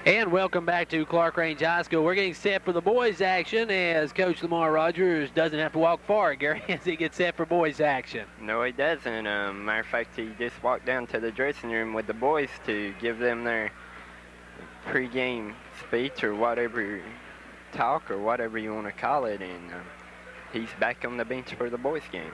And welcome back to Clarkrange High School. We're getting set for the boys' action as Coach Lamar Rogers doesn't have to walk far, Gary, as he gets set for boys' action. No, he doesn't. Matter of fact, he just walked down to the dressing room with the boys to give them their pregame speech or whatever, talk or whatever you want to call it, and he's back on the bench for the boys' game.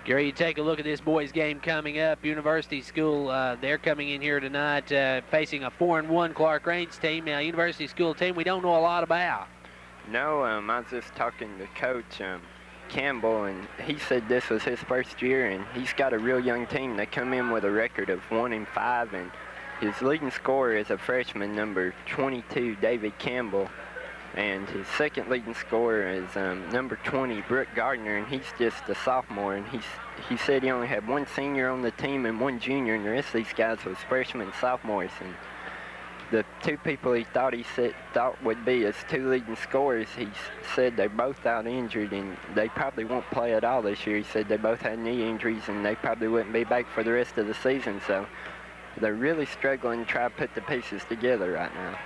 Gary, you take a look at this boys' game coming up. University School, they're coming in here tonight facing a 4-1 Clarkrange team. Now, University School team we don't know a lot about. No, I was just talking to Coach Campbell, and he said this was his first year, and he's got a real young team. They come in with a record of 1-5, and his leading scorer is a freshman, number 22, David Campbell. And his second leading scorer is number 20, Brooke Gardner, and he's just a sophomore. And he said he only had one senior on the team and one junior, and the rest of these guys was freshmen and sophomores. And the two people he thought would be his two leading scorers, he said they're both out injured, and they probably won't play at all this year. He said they both had knee injuries, and they probably wouldn't be back for the rest of the season. So they're really struggling to try to put the pieces together right now.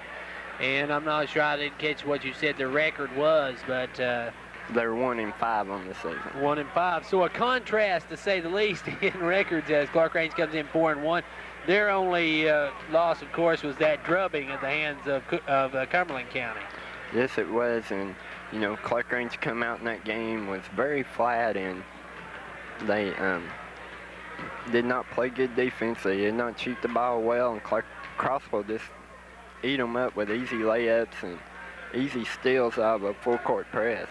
And I'm not sure, I didn't catch what you said the record was, but they're 1-5 on the season. 1-5. So a contrast, to say the least, in records as Clarkrange comes in 4-1. Their only loss, of course, was that drubbing at the hands of Cumberland County. Yes, it was, and you know, Clarkrange come out in that game was very flat, and they did not play good defense. They did not shoot the ball well, and Crossville just eat them up with easy layups and easy steals out of a full-court press.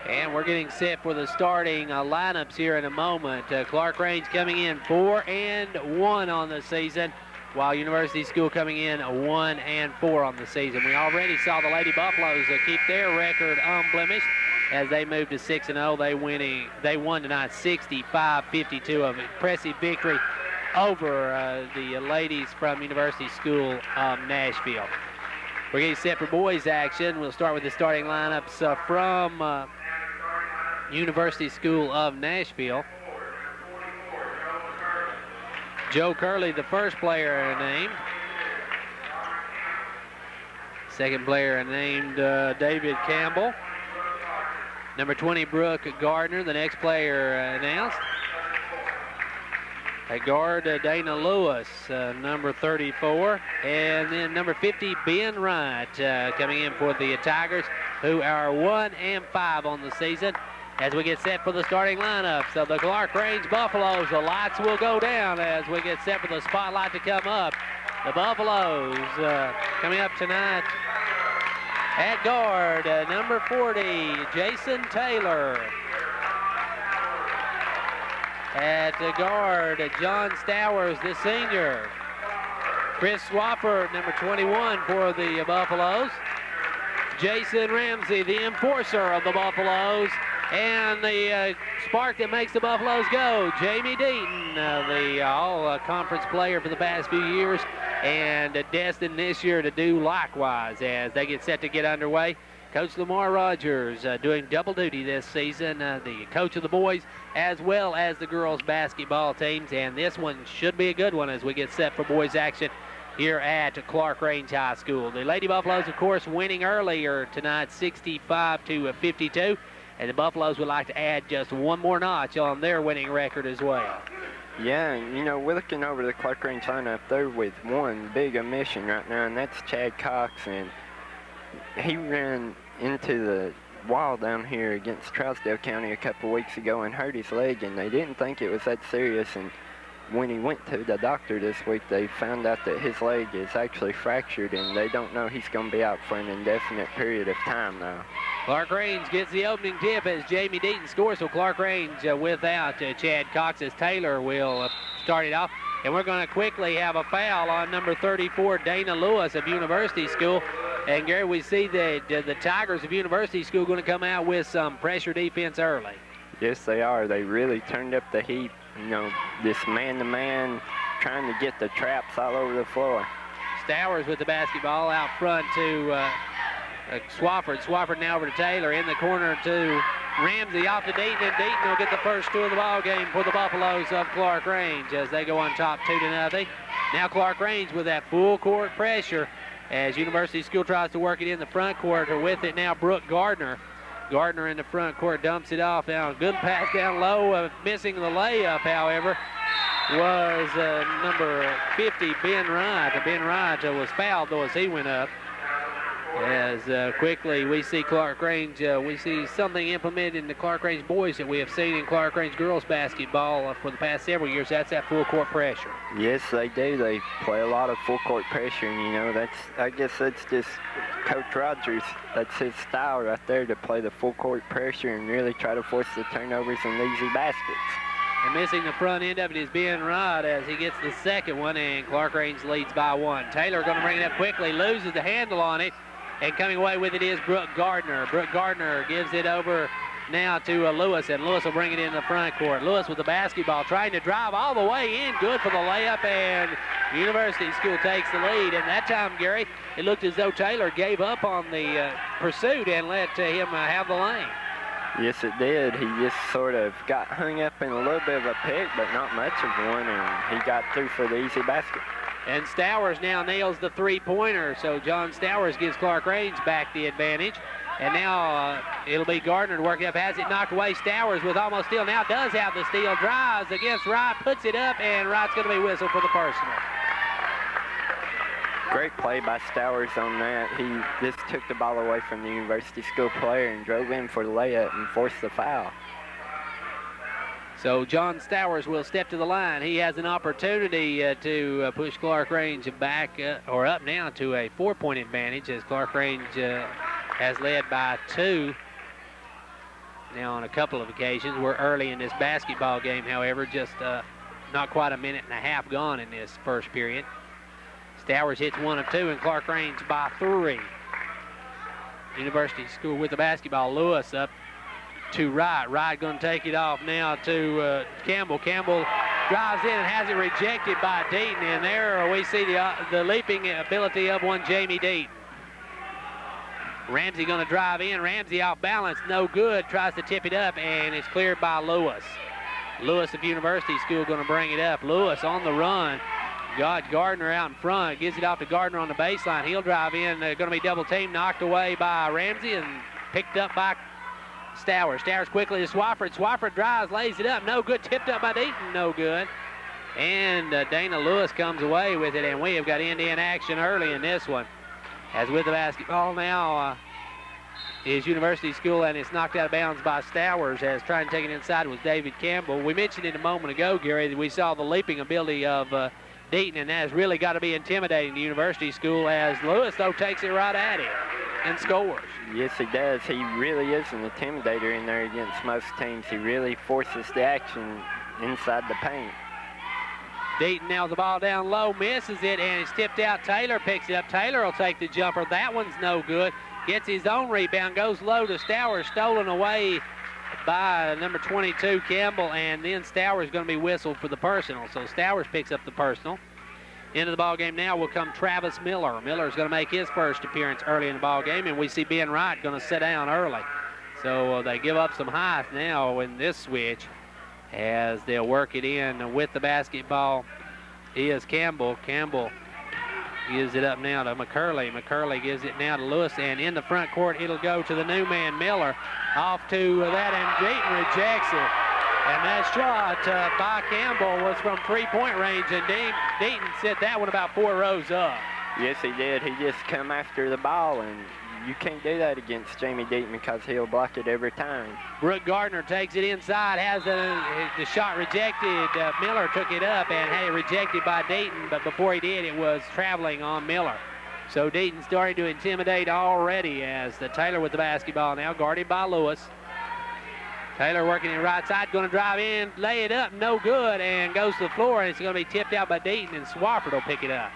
And we're getting set for the starting lineups here in a moment. Clarkrange coming in 4-1 on the season, while University School coming in 1-4 on the season. We already saw the Lady Buffaloes keep their record unblemished as they moved to 6-0. They won tonight 65-52, an impressive victory over the ladies from University School of Nashville. We're getting set for boys action. We'll start with the starting lineups from University School of Nashville. Joe Curley, the first player named. Second player named David Campbell. Number 20, Brooke Gardner, the next player announced. At guard, Dana Lewis, number 34. And then number 50, Ben Wright, coming in for the Tigers, who are 1-5 on the season. As we get set for the starting lineups of the Clarkrange Buffaloes, the lights will go down as we get set for the spotlight to come up. The Buffaloes coming up tonight at guard, number 40, Jason Taylor. At the guard, John Stowers, the senior. Chris Swafford, number 21 for the Buffaloes. Jason Ramsey, the enforcer of the Buffaloes. And the spark that makes the Buffaloes go, Jamie Deaton, the all-conference player for the past few years, and destined this year to do likewise as they get set to get underway. Coach Lamar Rogers doing double duty this season, the coach of the boys as well as the girls basketball teams, and this one should be a good one as we get set for boys action here at Clarkrange High School. The Lady Buffaloes, of course, winning earlier tonight, 65-52, and the Buffaloes would like to add just one more notch on their winning record as well. Yeah, you know, we're looking over the Clarkrange lineup. They're with one big omission right now, and that's Chad Cox, and he ran into the wall down here against Trousdale County a couple weeks ago and hurt his leg, and they didn't think it was that serious. And when he went to the doctor this week, they found out that his leg is actually fractured, and they don't know he's going to be out for an indefinite period of time now. Clarkrange gets the opening tip as Jamie Deaton scores, so Clarkrange without Chad Cox as Taylor will start it off. And we're going to quickly have a foul on number 34, Dana Lewis of University School. And, Gary, we see that the Tigers of University School going to come out with some pressure defense early. Yes, they are. They really turned up the heat. You know, this man-to-man, trying to get the traps all over the floor. Stowers with the basketball out front to Swafford. Swafford now over to Taylor. In the corner to Ramsey, off to Deaton, and Deaton will get the first two of the ball game for the Buffaloes of Clarkrange as they go on top 2-0. Now Clarkrange with that full court pressure as University School tries to work it in the front court. With it now, Brooke Gardner. Gardner in the front court dumps it off. Now, good pass down low. Missing the layup, however, was number 50, Ben Wright. Ben Wright was fouled, though, as he went up. As quickly we see Clarkrange, we see something implemented in the Clarkrange boys that we have seen in Clarkrange girls basketball for the past several years. That's that full court pressure. Yes, they do. They play a lot of full court pressure, and you know, I guess that's just Coach Rogers. That's his style right there, to play the full court pressure and really try to force the turnovers and easy baskets. And missing the front end of it is Ben Rod as he gets the second one, and Clarkrange leads by 1. Taylor going to bring it up quickly, loses the handle on it. And coming away with it is Brooke Gardner. Brooke Gardner gives it over now to Lewis, and Lewis will bring it in the front court. Lewis with the basketball, trying to drive all the way in. Good for the layup, and University School takes the lead. And that time, Gary, it looked as though Taylor gave up on the pursuit and let him have the lane. Yes, it did. He just sort of got hung up in a little bit of a pick, but not much of one, and he got through for the easy basket. And Stowers now nails the three-pointer, so John Stowers gives Clarkrange back the advantage. And now it'll be Gardner to work it up. Has it knocked away. Stowers with almost steal. Now does have the steal. Drives against Wright, puts it up, and Wright's going to be whistled for the personal. Great play by Stowers on that. He just took the ball away from the University School player and drove in for the layup and forced the foul. So John Stowers will step to the line. He has an opportunity to push Clarkrange back or up now to a 4-point advantage, as Clarkrange has led by 2 now on a couple of occasions. We're early in this basketball game, however, just not quite a minute and a half gone in this first period. Stowers hits 1 of 2, and Clarkrange by 3. University School with the basketball. Lewis up to Wright. Wright going to take it off now to Campbell. Campbell drives in and has it rejected by Deaton. And there we see the leaping ability of one Jamie Deaton. Ramsey going to drive in. Ramsey off balance, no good. Tries to tip it up, and it's cleared by Lewis. Lewis of University School going to bring it up. Lewis on the run. Got Gardner out in front. Gives it off to Gardner on the baseline. He'll drive in. Going to be double teamed, knocked away by Ramsey and picked up by Stowers. Stowers quickly to Swafford. Swafford drives, lays it up. No good. Tipped up by Deaton. No good. And Dana Lewis comes away with it, and we have got end-to-end action early in this one. As with the basketball now is University School, and it's knocked out of bounds by Stowers, as trying to take it inside was David Campbell. We mentioned it a moment ago, Gary, that we saw the leaping ability of Deaton, and that has really got to be intimidating to University School, as Lewis, though, takes it right at him and scores. Yes, he does. He really is an intimidator in there against most teams. He really forces the action inside the paint. Deaton now the ball down low, misses it, and it's tipped out. Taylor picks it up. Taylor will take the jumper. That one's no good. Gets his own rebound, goes low to Stowers, stolen away by number 22, Campbell, and then Stowers going to be whistled for the personal. So Stowers picks up the personal. Into the ball game now will come Travis Miller. Miller's going to make his first appearance early in the ball game, and we see Ben Wright going to sit down early. So they give up some height now in this switch, as they'll work it in with the basketball is Campbell. Campbell gives it up now to McCurley. McCurley gives it now to Lewis, and in the front court it'll go to the new man Miller. Off to that, and Deaton rejects it. And that shot by Campbell was from three-point range, and Deaton set that one about 4 rows up. Yes, he did. He just come after the ball, and you can't do that against Jamie Deaton because he'll block it every time. Brooke Gardner takes it inside, has the shot rejected. Miller took it up and had it rejected by Deaton, but before he did, it was traveling on Miller. So Deaton starting to intimidate already, as the Taylor with the basketball now, guarded by Lewis. Taylor working in right side, going to drive in, lay it up, no good, and goes to the floor, and it's going to be tipped out by Deaton, and Swafford will pick it up.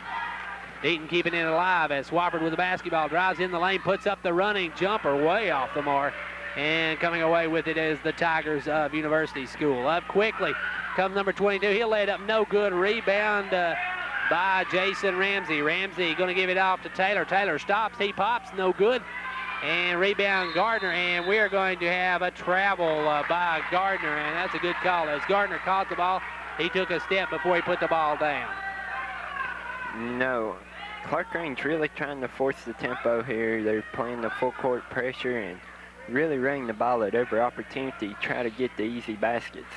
Deaton keeping it alive as Swafford with the basketball drives in the lane, puts up the running jumper way off the mark, and coming away with it is the Tigers of University School. Up quickly comes number 22. He'll lay it up, no good. Rebound by Jason Ramsey. Ramsey going to give it off to Taylor. Taylor stops, he pops, no good. And rebound Gardner, and we're going to have a travel by Gardner, and that's a good call. As Gardner caught the ball, he took a step before he put the ball down. No, Clarkrange really trying to force the tempo here. They're playing the full court pressure and really running the ball at every opportunity, try to get the easy baskets.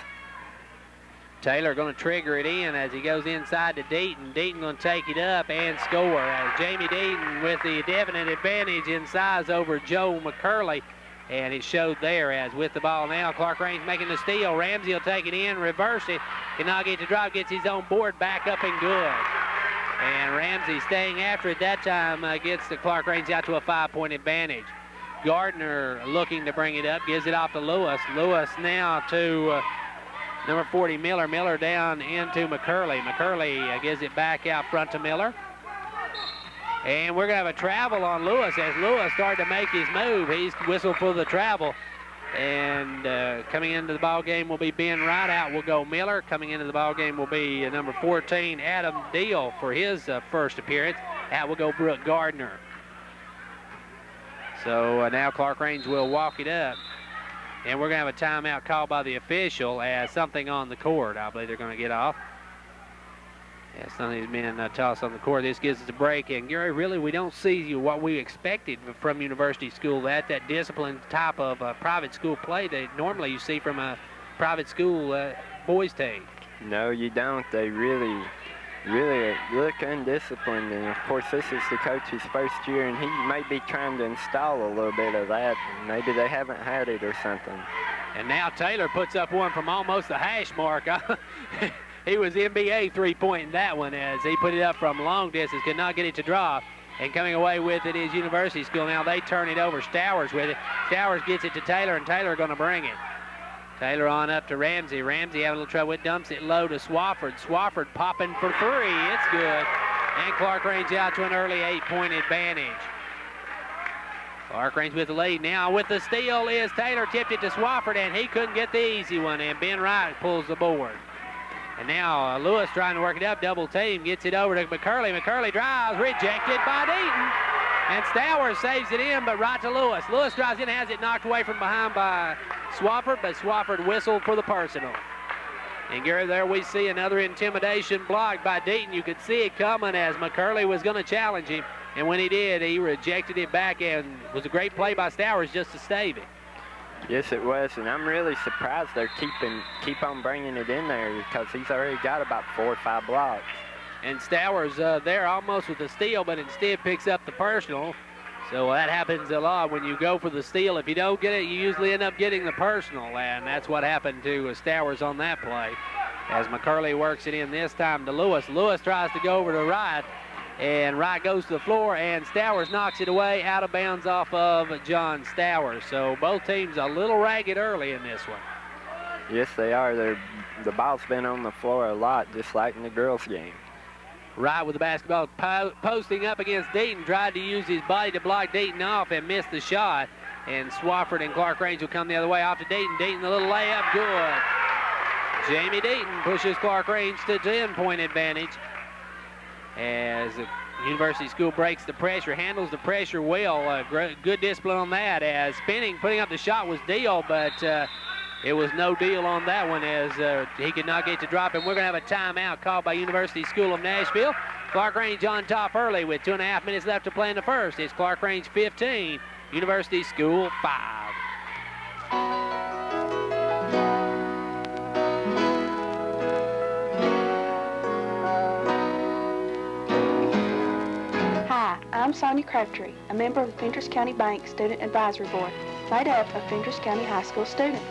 Taylor going to trigger it in as he goes inside to Deaton. Deaton going to take it up and score. As Jamie Deaton with the definite advantage in size over Joe McCurley. And it showed there as with the ball now, Clarkrange making the steal. Ramsey will take it in, reverse it. Cannot get to drop, gets his own board back up and good. And Ramsey staying after it that time gets the Clarkrange out to a 5-point advantage. Gardner looking to bring it up, gives it off to Lewis. Lewis now to number 40, Miller. Miller down into McCurley. McCurley gives it back out front to Miller. And we're going to have a travel on Lewis as Lewis started to make his move. He's whistled for the travel. And coming into the ball game will be Ben Wright. Out will go Miller. Coming into the ball game will be number 14, Adam Deal, for his first appearance. Out will go Brooke Gardner. So now Clarkrange will walk it up. And we're going to have a timeout called by the official as something on the court. I believe they're going to get off. Yeah, something's been tossed on the court. This gives us a break. And Gary, really, we don't see what we expected from University School. That disciplined type of private school play that normally you see from a private school boys team. No, you don't. They really look undisciplined. And, of course, this is the coach's first year, and he may be trying to install a little bit of that. Maybe they haven't had it or something. And now Taylor puts up one from almost the hash mark. He was NBA three-point in that one as he put it up from long distance, could not get it to drop. And coming away with it is University School. Now they turn it over. Stowers with it. Stowers gets it to Taylor, and Taylor going to bring it. Taylor on up to Ramsey. Ramsey having a little trouble. It dumps it low to Swafford. Swafford popping for three. It's good. And Clarkrange out to an early 8-point advantage. Clarkrange with the lead. Now with the steal is Taylor. Tipped it to Swafford, and he couldn't get the easy one. And Ben Wright pulls the board. And now Lewis trying to work it up. Double team. Gets it over to McCurley. McCurley drives. Rejected by Deaton. And Stowers saves it in, but right to Lewis. Lewis drives in, has it knocked away from behind by Swafford, but Swafford whistled for the personal. And Gary, there we see another intimidation block by Deaton. You could see it coming as McCurley was going to challenge him. And when he did, he rejected it back, and it was a great play by Stowers just to save it. Yes, it was, and I'm really surprised they're keep on bringing it in there because he's already got about 4 or 5 blocks. And Stowers there almost with the steal, but instead picks up the personal. So that happens a lot when you go for the steal. If you don't get it, you usually end up getting the personal, and that's what happened to Stowers on that play. As McCurley works it in this time to Lewis. Lewis tries to go over to Wright, and Wright goes to the floor, and Stowers knocks it away out of bounds off of John Stowers. So both teams a little ragged early in this one. Yes, they are. The ball's been on the floor a lot, just like in the girls' game. Wright with the basketball posting up against Deaton, tried to use his body to block Deaton off and missed the shot. And Swafford and Clarkrange will come the other way off to Deaton. Deaton, the little layup, good. Jamie Deaton pushes Clarkrange to 10-point advantage as the University School breaks the pressure, handles the pressure well. Good discipline on that as spinning, putting up the shot was Deal, but it was no deal on that one as he could not get to drop, and we're going to have a timeout called by University School of Nashville. Clarkrange on top early with 2.5 minutes left to play in the first. It's Clarkrange 15, University School 5. Hi, I'm Sonia Crabtree, a member of the Fentress County Bank Student Advisory Board, made up of Fentress County High School students.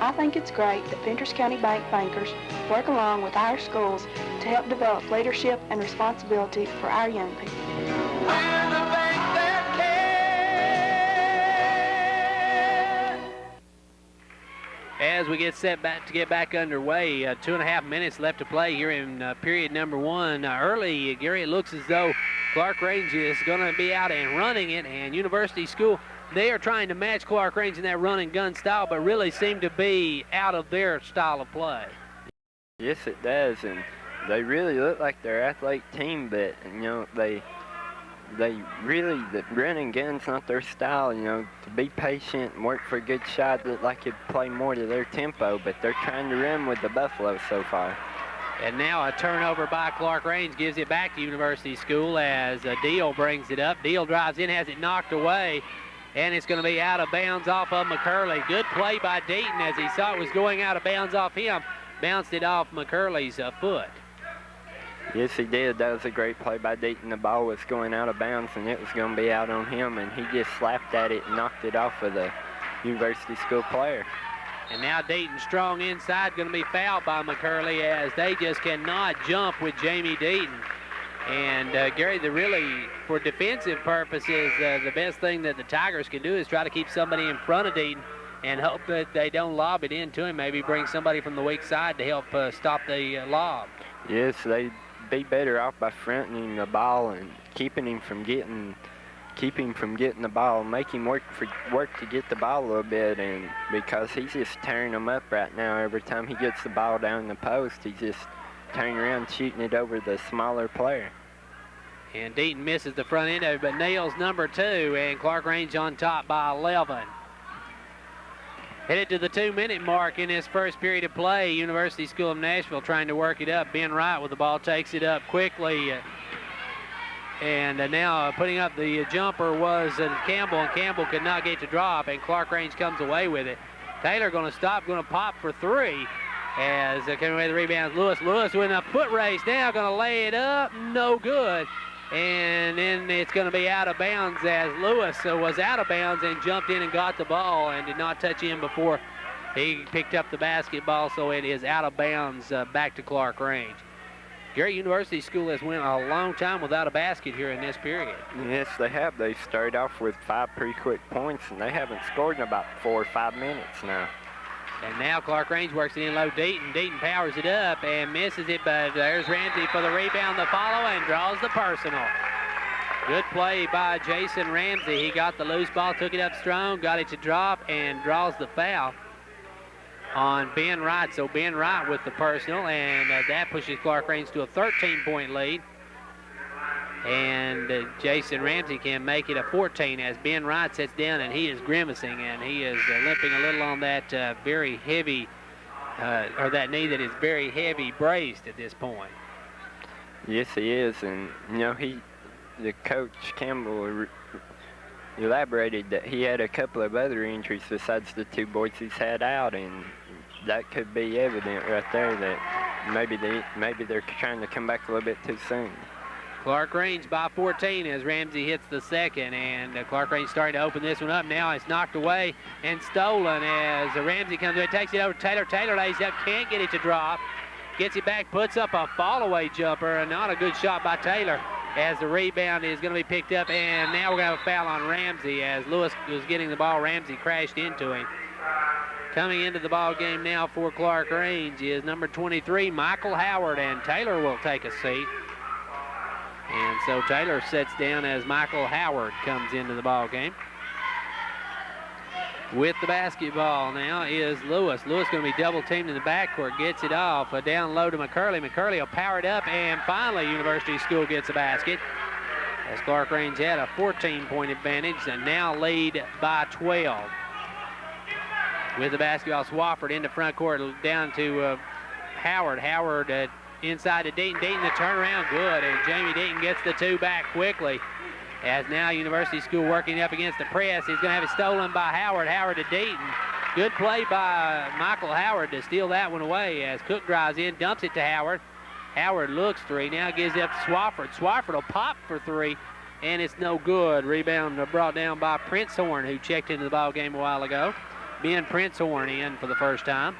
I think it's great that Fentress County Bank bankers work along with our schools to help develop leadership and responsibility for our young people. As we get set back to get back underway, 2.5 minutes left to play here in period number 1. Early, Gary, it looks as though Clarkrange is going to be out and running it, and University School, they are trying to match Clarkrange in that run and gun style, but really seem to be out of their style of play. Yes, it does, and they really look like they're an athletic team, but you know they really, the run and gun's not their style. You know, to be patient and work for a good shot, look like you'd play more to their tempo, but they're trying to run with the Buffalo so far. And now a turnover by Clarkrange gives it back to University School as Deal brings it up. Deal drives in, has it knocked away, and it's going to be out of bounds off of McCurley. Good play by Deaton as he saw it was going out of bounds off him. Bounced it off McCurley's foot. Yes, he did. That was a great play by Deaton. The ball was going out of bounds, and it was going to be out on him, and he just slapped at it and knocked it off of the University School player. And now Deaton strong inside, going to be fouled by McCurley as they just cannot jump with Jamie Deaton. And Gary, really, for defensive purposes, the best thing that the Tigers can do is try to keep somebody in front of Deaton and hope that they don't lob it into him. Maybe bring somebody from the weak side to help stop the lob. Yes, they'd be better off by fronting the ball and keeping him from getting the ball, make him work to get the ball a little bit, and because he's just tearing them up right now. Every time he gets the ball down the post, he's just turning around, shooting it over the smaller player. And Deaton misses the front end of it, but nails number 2, and Clarkrange on top by 11. Headed to the 2-minute mark in this first period of play. University School of Nashville trying to work it up. Ben Wright with the ball takes it up quickly. And now putting up the jumper was Campbell, and Campbell could not get to drop, and Clarkrange comes away with it. Taylor going to stop, going to pop for 3 as coming away the rebound. Lewis with a foot race now, going to lay it up, no good. And then it's going to be out of bounds as Lewis was out of bounds and jumped in and got the ball and did not touch him before he picked up the basketball, so it is out of bounds back to Clarkrange. Gary, University School has went a long time without a basket here in this period. Yes, they have. They started off with 5 pretty quick points, and they haven't scored in about 4 or 5 minutes now. And now Clarkrange works it in low. Deaton powers it up and misses it, but there's Ramsey for the rebound, the follow, and draws the personal. Good play by Jason Ramsey. He got the loose ball, took it up strong, got it to drop, and draws the foul on Ben Wright. So Ben Wright with the personal, and that pushes Clarkrange to a 13-point lead. And Jason Ramsey can make it a 14 as Ben Wright sits down, and he is grimacing, and he is limping a little on that very heavy, or that knee that is very heavy braced at this point. Yes, he is, and you know, the coach Campbell elaborated that he had a couple of other injuries besides the 2 boys he's had out, and that could be evident right there that maybe they're trying to come back a little bit too soon. Clarkrange by 14 as Ramsey hits the second, and Clarkrange starting to open this one up. Now it's knocked away and stolen as Ramsey comes in, takes it over to Taylor. Taylor lays up, can't get it to drop. Gets it back, puts up a fall-away jumper, and not a good shot by Taylor as the rebound is going to be picked up, and now we're going to have a foul on Ramsey as Lewis was getting the ball. Ramsey crashed into him. Coming into the ball game now for Clarkrange is number 23, Michael Howard, and Taylor will take a seat. And so Taylor sits down as Michael Howard comes into the ball game. With the basketball now is Lewis. Lewis going to be double teamed in the backcourt, gets it off, down low to McCurley. McCurley will power it up, and finally University School gets a basket. As Clarkrange had a 14-point advantage and now lead by 12. With the basketball, Swafford in the front court, down to Howard. Howard inside to Deaton. Deaton, the turnaround, good, and Jamie Deaton gets the 2 back quickly. As now University School working up against the press. He's going to have it stolen by Howard. Howard to Deaton. Good play by Michael Howard to steal that one away as Cook drives in, dumps it to Howard. Howard looks 3, now gives it up to Swafford. Swafford will pop for 3, and it's no good. Rebound brought down by Princehorn, who checked into the ball game a while ago. Ben Princehorn in for the first time.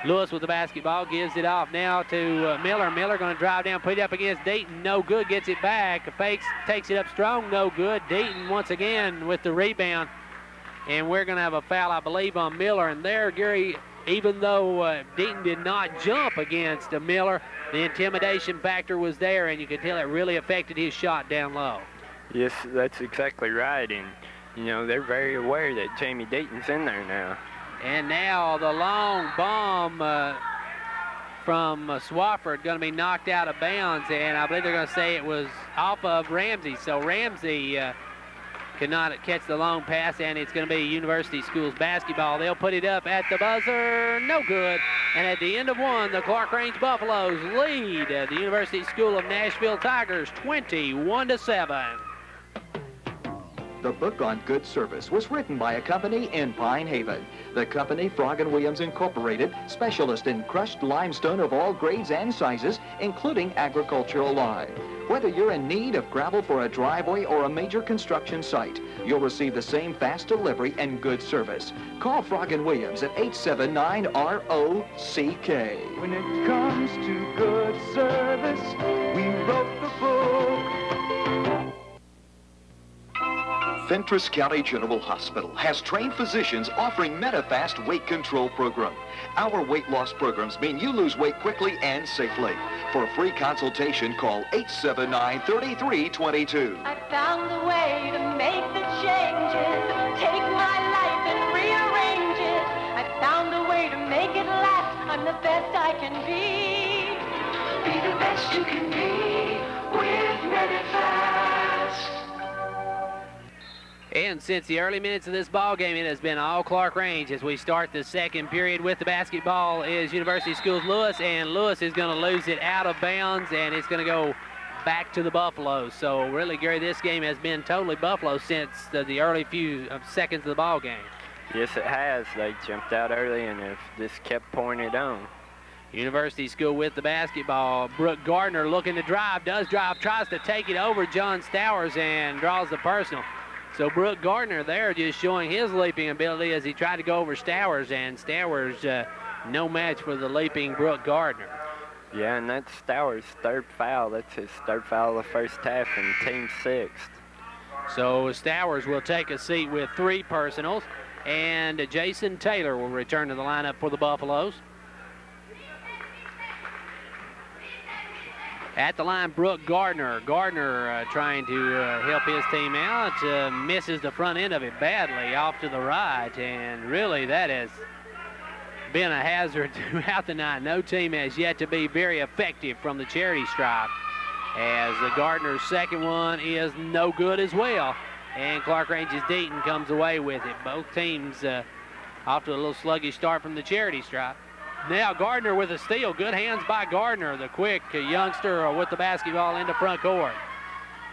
Lewis with the basketball, gives it off now to Miller. Miller going to drive down, put it up against Deaton, no good, gets it back. Fakes, takes it up strong, no good. Deaton once again with the rebound. And we're going to have a foul, I believe, on Miller. And there, Gary, even though Deaton did not jump against Miller, the intimidation factor was there, and you could tell it really affected his shot down low. Yes, that's exactly right. And, you know, they're very aware that Jamie Deaton's in there now. And now the long bomb from Swafford going to be knocked out of bounds, and I believe they're going to say it was off of Ramsey. So Ramsey could not catch the long pass, and it's going to be University Schools basketball. They'll put it up at the buzzer. No good. And at the end of one, the Clarkrange Buffaloes lead the University School of Nashville Tigers 21-7. The book on good service was written by a company in Pine Haven. The company, Frog & Williams Incorporated, specialist in crushed limestone of all grades and sizes, including agricultural lime. Whether you're in need of gravel for a driveway or a major construction site, you'll receive the same fast delivery and good service. Call Frog & Williams at 879-ROCK. When it comes to good service, we wrote the book. Fentress County General Hospital has trained physicians offering MetaFast weight control program. Our weight loss programs mean you lose weight quickly and safely. For a free consultation, call 879-3322. I found a way to make the changes, take my life and rearrange it. I found a way to make it last. I'm the best I can be. Be the best you can be with MetaFast. And since the early minutes of this ball game, it has been all Clarkrange. As we start the second period with the basketball is University Schools Lewis, and Lewis is going to lose it out of bounds, and it's going to go back to the Buffaloes. So really, Gary, this game has been totally Buffalo since the early few seconds of the ball game. Yes, it has. They jumped out early and have just kept pouring it on. University School with the basketball. Brooke Gardner looking to drive, does drive, tries to take it over John Stowers and draws the personal. So Brooke Gardner there just showing his leaping ability as he tried to go over Stowers, and Stowers no match for the leaping Brooke Gardner. Yeah, and that's Stowers' third foul. That's his third foul of the first half and team sixth. So Stowers will take a seat with 3 personals, and Jason Taylor will return to the lineup for the Buffaloes. At the line, Brooke Gardner. Gardner trying to help his team out. Misses the front end of it badly off to the right, and really that has been a hazard throughout the night. No team has yet to be very effective from the charity stripe, as the Gardner's second one is no good as well. And Clarkrange's Deaton comes away with it. Both teams off to a little sluggish start from the charity stripe. Now Gardner with a steal. Good hands by Gardner, the quick youngster with the basketball into front court.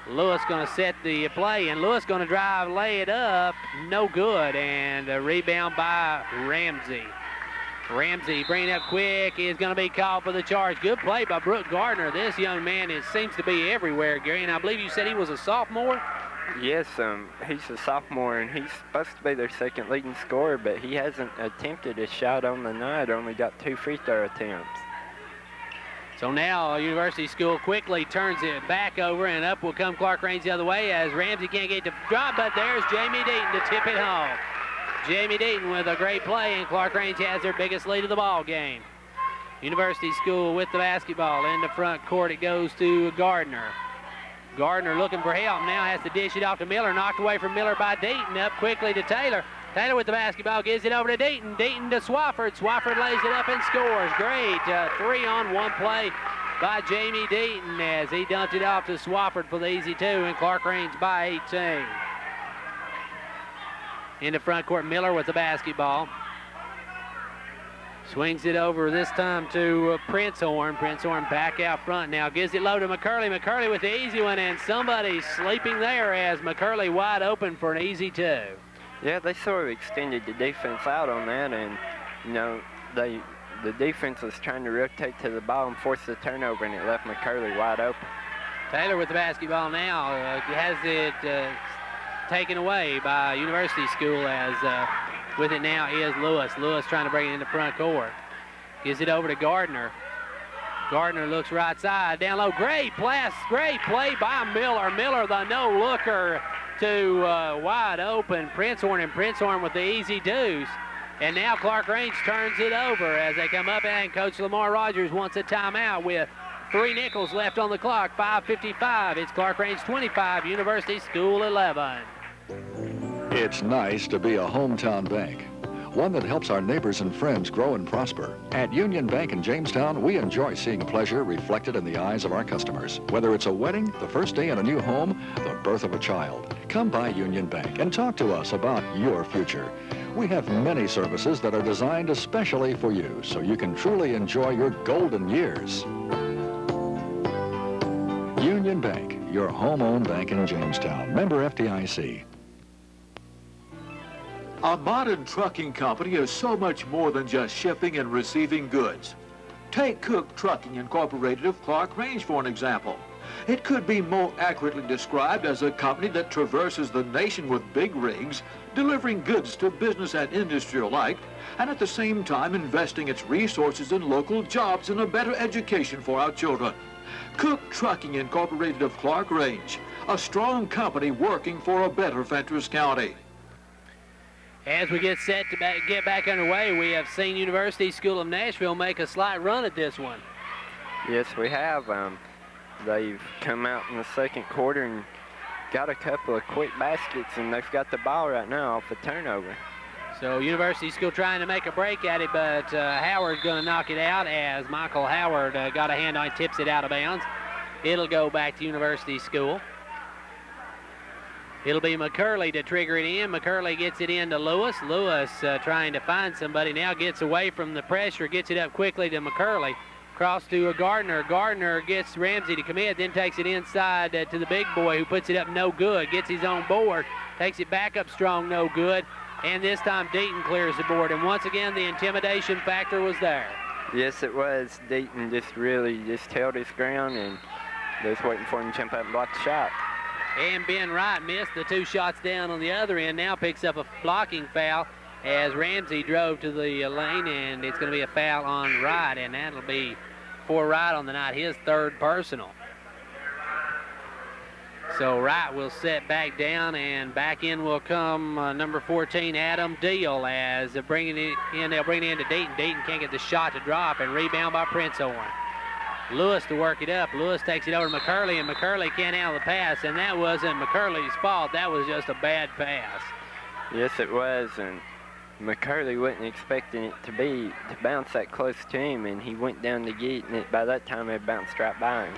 Lewis going to set the play, and Lewis going to drive, lay it up. No good, and a rebound by Ramsey. Ramsey bringing up quick is going to be called for the charge. Good play by Brooke Gardner. This young man seems to be everywhere, Gary, and I believe you said he was a sophomore? Yes, he's a sophomore, and he's supposed to be their second leading scorer, but he hasn't attempted a shot on the night, only got 2 free throw attempts. So now University School quickly turns it back over, and up will come Clarkrange the other way as Ramsey can't get the drop, but there's Jamie Deaton to tip it home. Jamie Deaton with a great play, and Clarkrange has their biggest lead of the ball game. University School with the basketball in the front court. It goes to Gardner. Gardner looking for help, now has to dish it off to Miller, knocked away from Miller by Deaton, up quickly to Taylor. Taylor with the basketball, gives it over to Deaton. Deaton to Swafford. Swafford lays it up and scores. Great 3-on-1 play by Jamie Deaton as he dumped it off to Swafford for the easy 2, and Clarkrange by 18. In the front court, Miller with the basketball. Swings it over this time to Princehorn. Princehorn back out front now. Gives it low to McCurley. McCurley with the easy one, and somebody's sleeping there as McCurley wide open for an easy 2. Yeah, they sort of extended the defense out on that, and, you know, the defense was trying to rotate to the ball and force the turnover, and it left McCurley wide open. Taylor with the basketball now. Has it taken away by University School as with it now is Lewis. Lewis trying to bring it in the front court. Gives it over to Gardner. Gardner looks right side, down low. Great play by Miller. Miller, the no-looker to wide open Princehorn, and Princehorn with the easy 2s. And now Clarkrange turns it over as they come up, and Coach Lamar Rogers wants a timeout with 3 nickels left on the clock, 5:55. It's Clarkrange 25, University School 11. It's nice to be a hometown bank. one that helps our neighbors and friends grow and prosper. At Union Bank in Jamestown, we enjoy seeing pleasure reflected in the eyes of our customers. Whether it's a wedding, the first day in a new home, the birth of a child. Come by Union Bank and talk to us about your future. We have many services that are designed especially for you, so you can truly enjoy your golden years. Union Bank, your home-owned bank in Jamestown. Member FDIC. A modern trucking company is so much more than just shipping and receiving goods. Take Cook Trucking Incorporated of Clarkrange for an example. It could be more accurately described as a company that traverses the nation with big rigs, delivering goods to business and industry alike, and at the same time investing its resources in local jobs and a better education for our children. Cook Trucking Incorporated of Clarkrange, a strong company working for a better Fentress County. As we get set to get back underway, we have seen University School of Nashville make a slight run at this one. Yes, we have. They've come out in the second quarter and got a couple of quick baskets, and they've got the ball right now off a turnover. So University School trying to make a break at it, but Howard's going to knock it out as Michael Howard got a hand on it, tips it out of bounds. It'll go back to University School. It'll be McCurley to trigger it in. McCurley gets it in to Lewis. Lewis trying to find somebody now, gets away from the pressure, gets it up quickly to McCurley. Cross to Gardner. Gardner gets Ramsey to commit, then takes it inside to the big boy who puts it up no good. Gets his own board, takes it back up strong, no good. And this time Deaton clears the board. And once again, the intimidation factor was there. Yes, it was. Deaton really held his ground, and they was waiting for him to jump up and block the shot. And Ben Wright missed the two shots down on the other end. Now picks up a blocking foul as Ramsey drove to the lane, and it's going to be a foul on Wright, and that'll be for Wright on the night, his third personal. So Wright will set back down, and back in will come number 14, Adam Deal, as they'll bring it in to Deaton. Deaton can't get the shot to drop, and rebound by Prince Owen. Lewis to work it up. Lewis takes it over to McCurley, and McCurley can't handle the pass, and that wasn't McCurley's fault. That was just a bad pass. Yes, it was, and McCurley wasn't expecting it to bounce that close to him, and he went down to get it, and by that time it bounced right by him.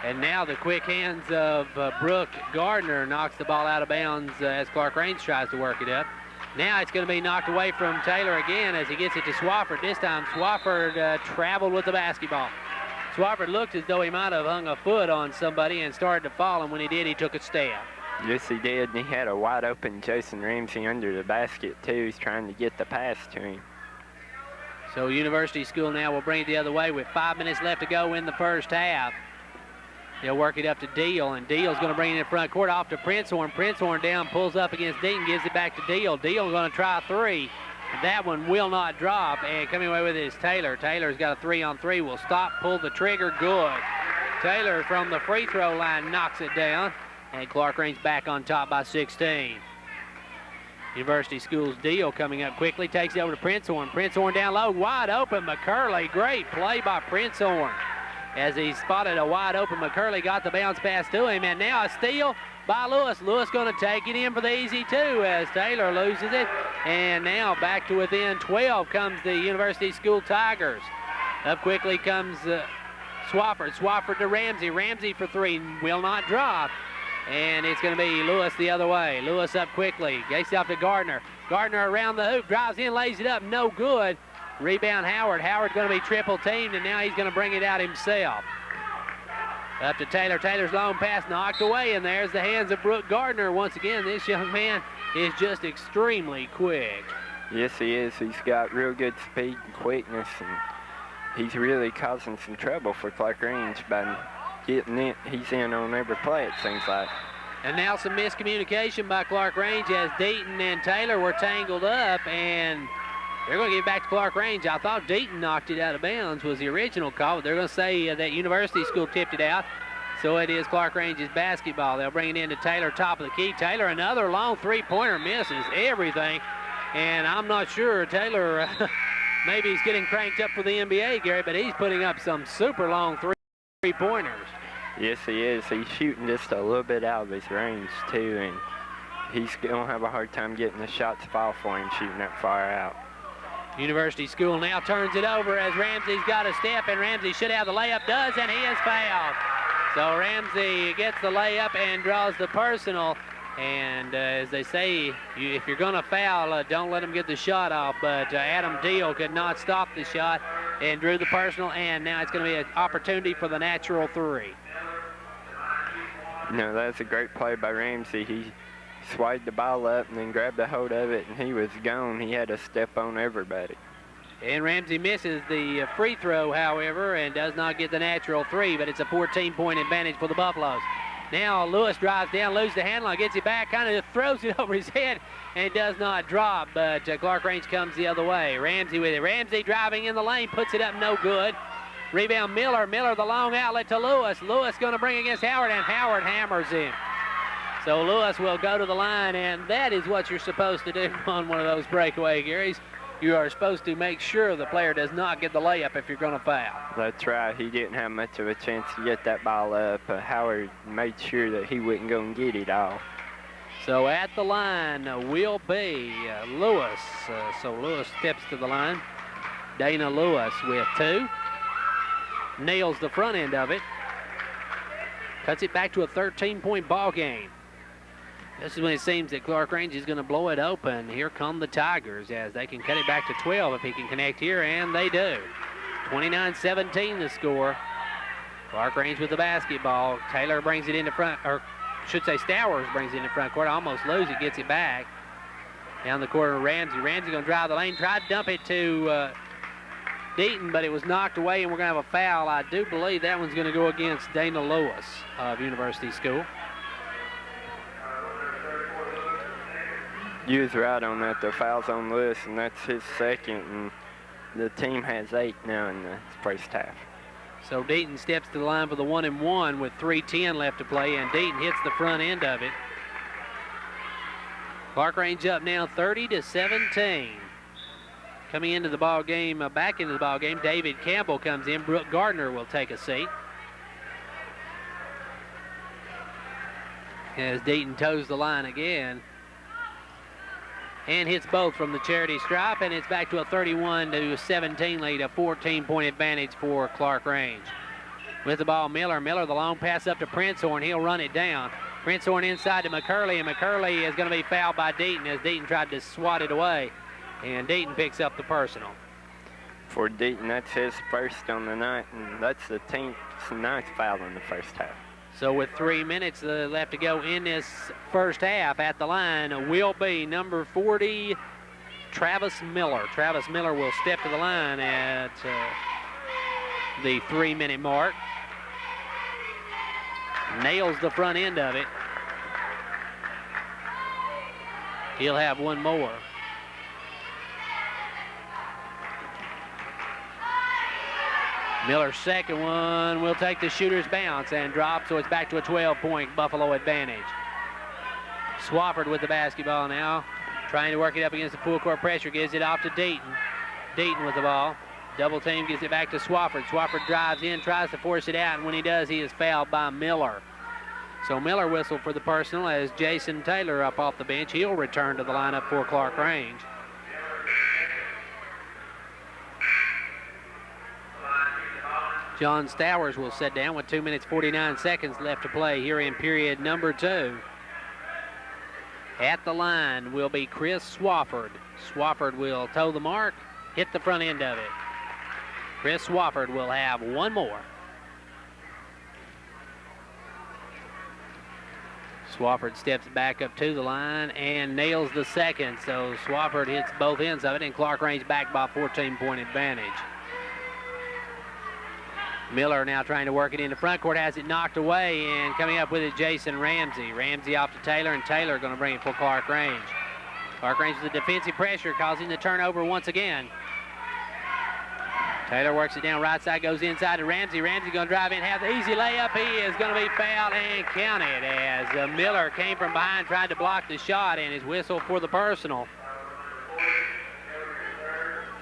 And now the quick hands of Brooke Gardner knocks the ball out of bounds as Clarkrange tries to work it up. Now it's going to be knocked away from Taylor again as he gets it to Swafford. This time Swafford traveled with the basketball. Swafford looked as though he might have hung a foot on somebody and started to fall, and when he did, he took a step. Yes, he did, and he had a wide open Jason Ramsey under the basket, too. He's trying to get the pass to him. So University School now will bring it the other way with 5 minutes left to go in the first half. They'll work it up to Deal, and Deal's going to bring it in front court off to Princehorn. Princehorn down, pulls up against Deaton, gives it back to Deal. Deal going to try a three. That one will not drop, and coming away with it is Taylor. Taylor's got a 3-on-3, will stop, pull the trigger, good. Taylor from the free throw line knocks it down, and Clarkrange back on top by 16. University School's Deal coming up quickly, takes it over to Princehorn. Princehorn down low, wide open, McCurley. Great play by Princehorn. As he spotted a wide open McCurley, got the bounce pass to him, and now a steal by Lewis. Lewis going to take it in for the easy two as Taylor loses it. And now back to within 12 comes the University School Tigers. Up quickly comes Swafford. Swafford to Ramsey. Ramsey for three, will not drop. And it's going to be Lewis the other way. Lewis up quickly, gets off to Gardner. Gardner around the hoop, drives in, lays it up, no good. Rebound Howard. Howard going to be triple teamed, and now he's going to bring it out himself. Up to Taylor. Taylor's long pass knocked away, and there's the hands of Brooke Gardner. Once again, this young man is just extremely quick. Yes, he is. He's got real good speed and quickness, and he's really causing some trouble for Clarkrange by getting it. He's in on every play, it seems like. And now some miscommunication by Clarkrange as Deaton and Taylor were tangled up, and they're going to give it back to Clarkrange. I thought Deaton knocked it out of bounds was the original call, but they're going to say that University School tipped it out. So it is Clarkrange's basketball. They'll bring it into Taylor, top of the key. Taylor, another long three-pointer, misses everything. And I'm not sure Taylor, maybe he's getting cranked up for the NBA, Gary, but he's putting up some super long three-pointers. Yes, he is. He's shooting just a little bit out of his range, too, and he's going to have a hard time getting the shots fall for him shooting that far out. University School now turns it over as Ramsey's got a step, and Ramsey should have the layup, does, and he is fouled. So Ramsey gets the layup and draws the personal. And as they say, if you're going to foul, don't let him get the shot off. But Adam Deal could not stop the shot and drew the personal, and now it's going to be an opportunity for the natural three. No, that's a great play by Ramsey. He swiped the ball up and then grabbed a hold of it, and he was gone. He had to step on everybody. And Ramsey misses the free throw, however, and does not get the natural three, but it's a 14-point advantage for the Buffaloes. Now Lewis drives down, loses the handle, gets it back, kind of throws it over his head, and does not drop, but Clarkrange comes the other way. Ramsey with it. Ramsey driving in the lane, puts it up, no good. Rebound Miller. Miller, the long outlet to Lewis. Lewis going to bring against Howard, and Howard hammers him. So Lewis will go to the line, and that is what you're supposed to do on one of those breakaway, Garys. You are supposed to make sure the player does not get the layup if you're going to foul. That's right. He didn't have much of a chance to get that ball up. Howard made sure that he wouldn't go and get it off. So at the line will be Lewis. So Lewis steps to the line. Dana Lewis with 2. Nails the front end of it. Cuts it back to a 13-point ball game. This is when it seems that Clarkrange is going to blow it open. Here come the Tigers as they can cut it back to 12 if he can connect here, and they do. 29-17 the score. Clarkrange with the basketball. Taylor brings it into front, or should say Stowers brings it in the front court. Almost lose it, gets it back. Down the corner, Ramsey. Ramsey going to drive the lane, tried to dump it to Deaton, but it was knocked away, and we're going to have a foul. I do believe that one's going to go against Dana Lewis of University School. You was right on that. The foul's on Lewis, and that's his second, and the team has 8 now in the first half. So Deaton steps to the line for the 1-and-1 with 3:10 left to play, and Deaton hits the front end of it. Clarkrange up now 30-17. Coming into the ball game, back into the ball game, David Campbell comes in. Brooke Gardner will take a seat. As Deaton toes the line again. And hits both from the charity stripe, and it's back to a 31-17 lead, a 14-point advantage for Clarkrange. With the ball, Miller. Miller, the long pass up to Princehorn. He'll run it down. Princehorn inside to McCurley, and McCurley is going to be fouled by Deaton as Deaton tried to swat it away. And Deaton picks up the personal. For Deaton, that's his first on the night, and that's the team's ninth foul in the first half. So with 3 minutes left to go in this first half, at the line will be number 40, Travis Miller. Travis Miller will step to the line at the 3-minute mark. Nails the front end of it. He'll have one more. Miller's second one will take the shooter's bounce and drop, so it's back to a 12-point Buffalo advantage. Swafford with the basketball now, trying to work it up against the full court pressure, gives it off to Deaton. Deaton with the ball. Double team, gives it back to Swafford. Swafford drives in, tries to force it out, and when he does, he is fouled by Miller. So Miller whistled for the personal as Jason Taylor up off the bench. He'll return to the lineup for Clarkrange. John Stowers will sit down with 2 minutes 49 seconds left to play here in period number 2. At the line will be Chris Swafford. Swafford will toe the mark, hit the front end of it. Chris Swafford will have one more. Swafford steps back up to the line and nails the second. So Swafford hits both ends of it, and Clarkrange back by 14-point advantage. Miller now trying to work it into front court, has it knocked away, and coming up with it, Jason Ramsey. Ramsey off to Taylor, and Taylor going to bring it for Clarkrange. Clarkrange with the defensive pressure, causing the turnover once again. Taylor works it down right side, goes inside to Ramsey. Ramsey going to drive in, have the easy layup. He is going to be fouled and counted as Miller came from behind, tried to block the shot, and his whistle for the personal.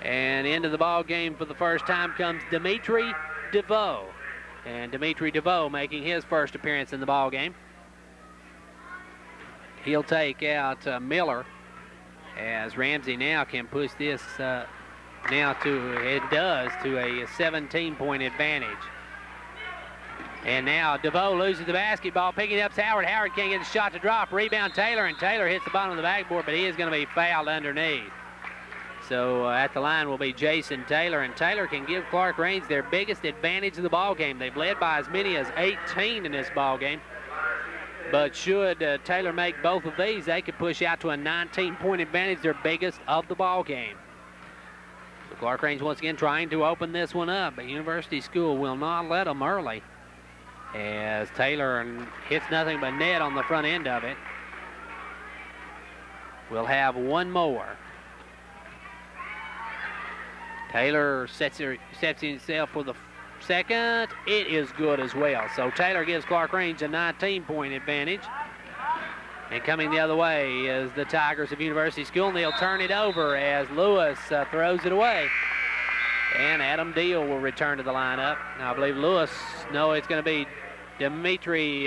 And into the ball game for the first time comes Dimitri DeVoe. And Dimitri DeVoe making his first appearance in the ball game. He'll take out Miller as Ramsey now can push this now to a 17-point advantage. And now DeVoe loses the basketball, picking it up Howard. Howard can't get the shot to drop. Rebound Taylor, and Taylor hits the bottom of the backboard, but he is going to be fouled underneath. So at the line will be Jason Taylor, and Taylor can give Clarkrange their biggest advantage of the ball game. They've led by as many as 18 in this ball game. But should Taylor make both of these, they could push out to a 19-point advantage, their biggest of the ball game. So Clarkrange once again trying to open this one up, but University School will not let them early, as Taylor hits nothing but net on the front end of it. We'll have one more. Taylor sets himself for the second. It is good as well. So Taylor gives Clarkrange a 19-point advantage. And coming the other way is the Tigers of University School, and they'll turn it over as Lewis throws it away. And Adam Deal will return to the lineup. Now I believe Lewis, no, it's going to be Dimitri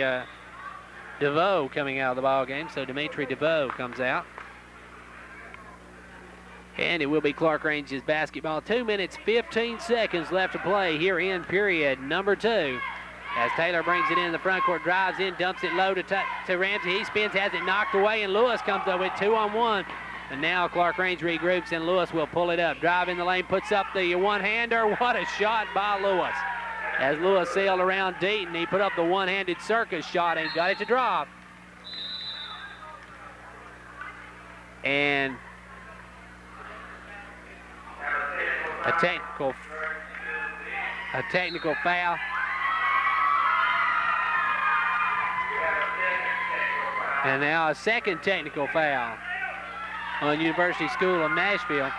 DeVoe coming out of the ball game. So Dimitri DeVoe comes out. And it will be Clarkrange's basketball. 2 minutes, 15 seconds left to play here in period number 2. As Taylor brings it in the front court, drives in, dumps it low to Ramsey. He spins, has it knocked away, and Lewis comes up with 2-on-1. And now Clarkrange regroups, and Lewis will pull it up. Drive in the lane, puts up the one-hander. What a shot by Lewis. As Lewis sailed around Deaton, he put up the one-handed circus shot and got it to drop. And a technical foul. And now a second technical foul on University School of Nashville.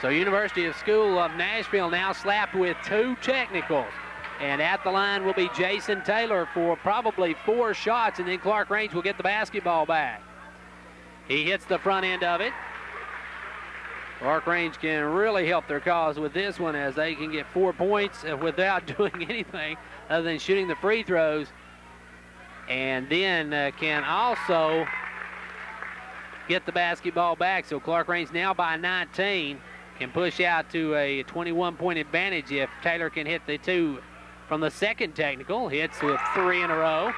So University of School of Nashville now slapped with 2 technicals. And at the line will be Jason Taylor for probably 4 shots, and then Clarkrange will get the basketball back. He hits the front end of it. Clarkrange can really help their cause with this one, as they can get 4 points without doing anything other than shooting the free throws. And then can also get the basketball back. So Clarkrange now by 19 can push out to a 21-point advantage if Taylor can hit the 2 from the second technical. Hits with 3 in a row.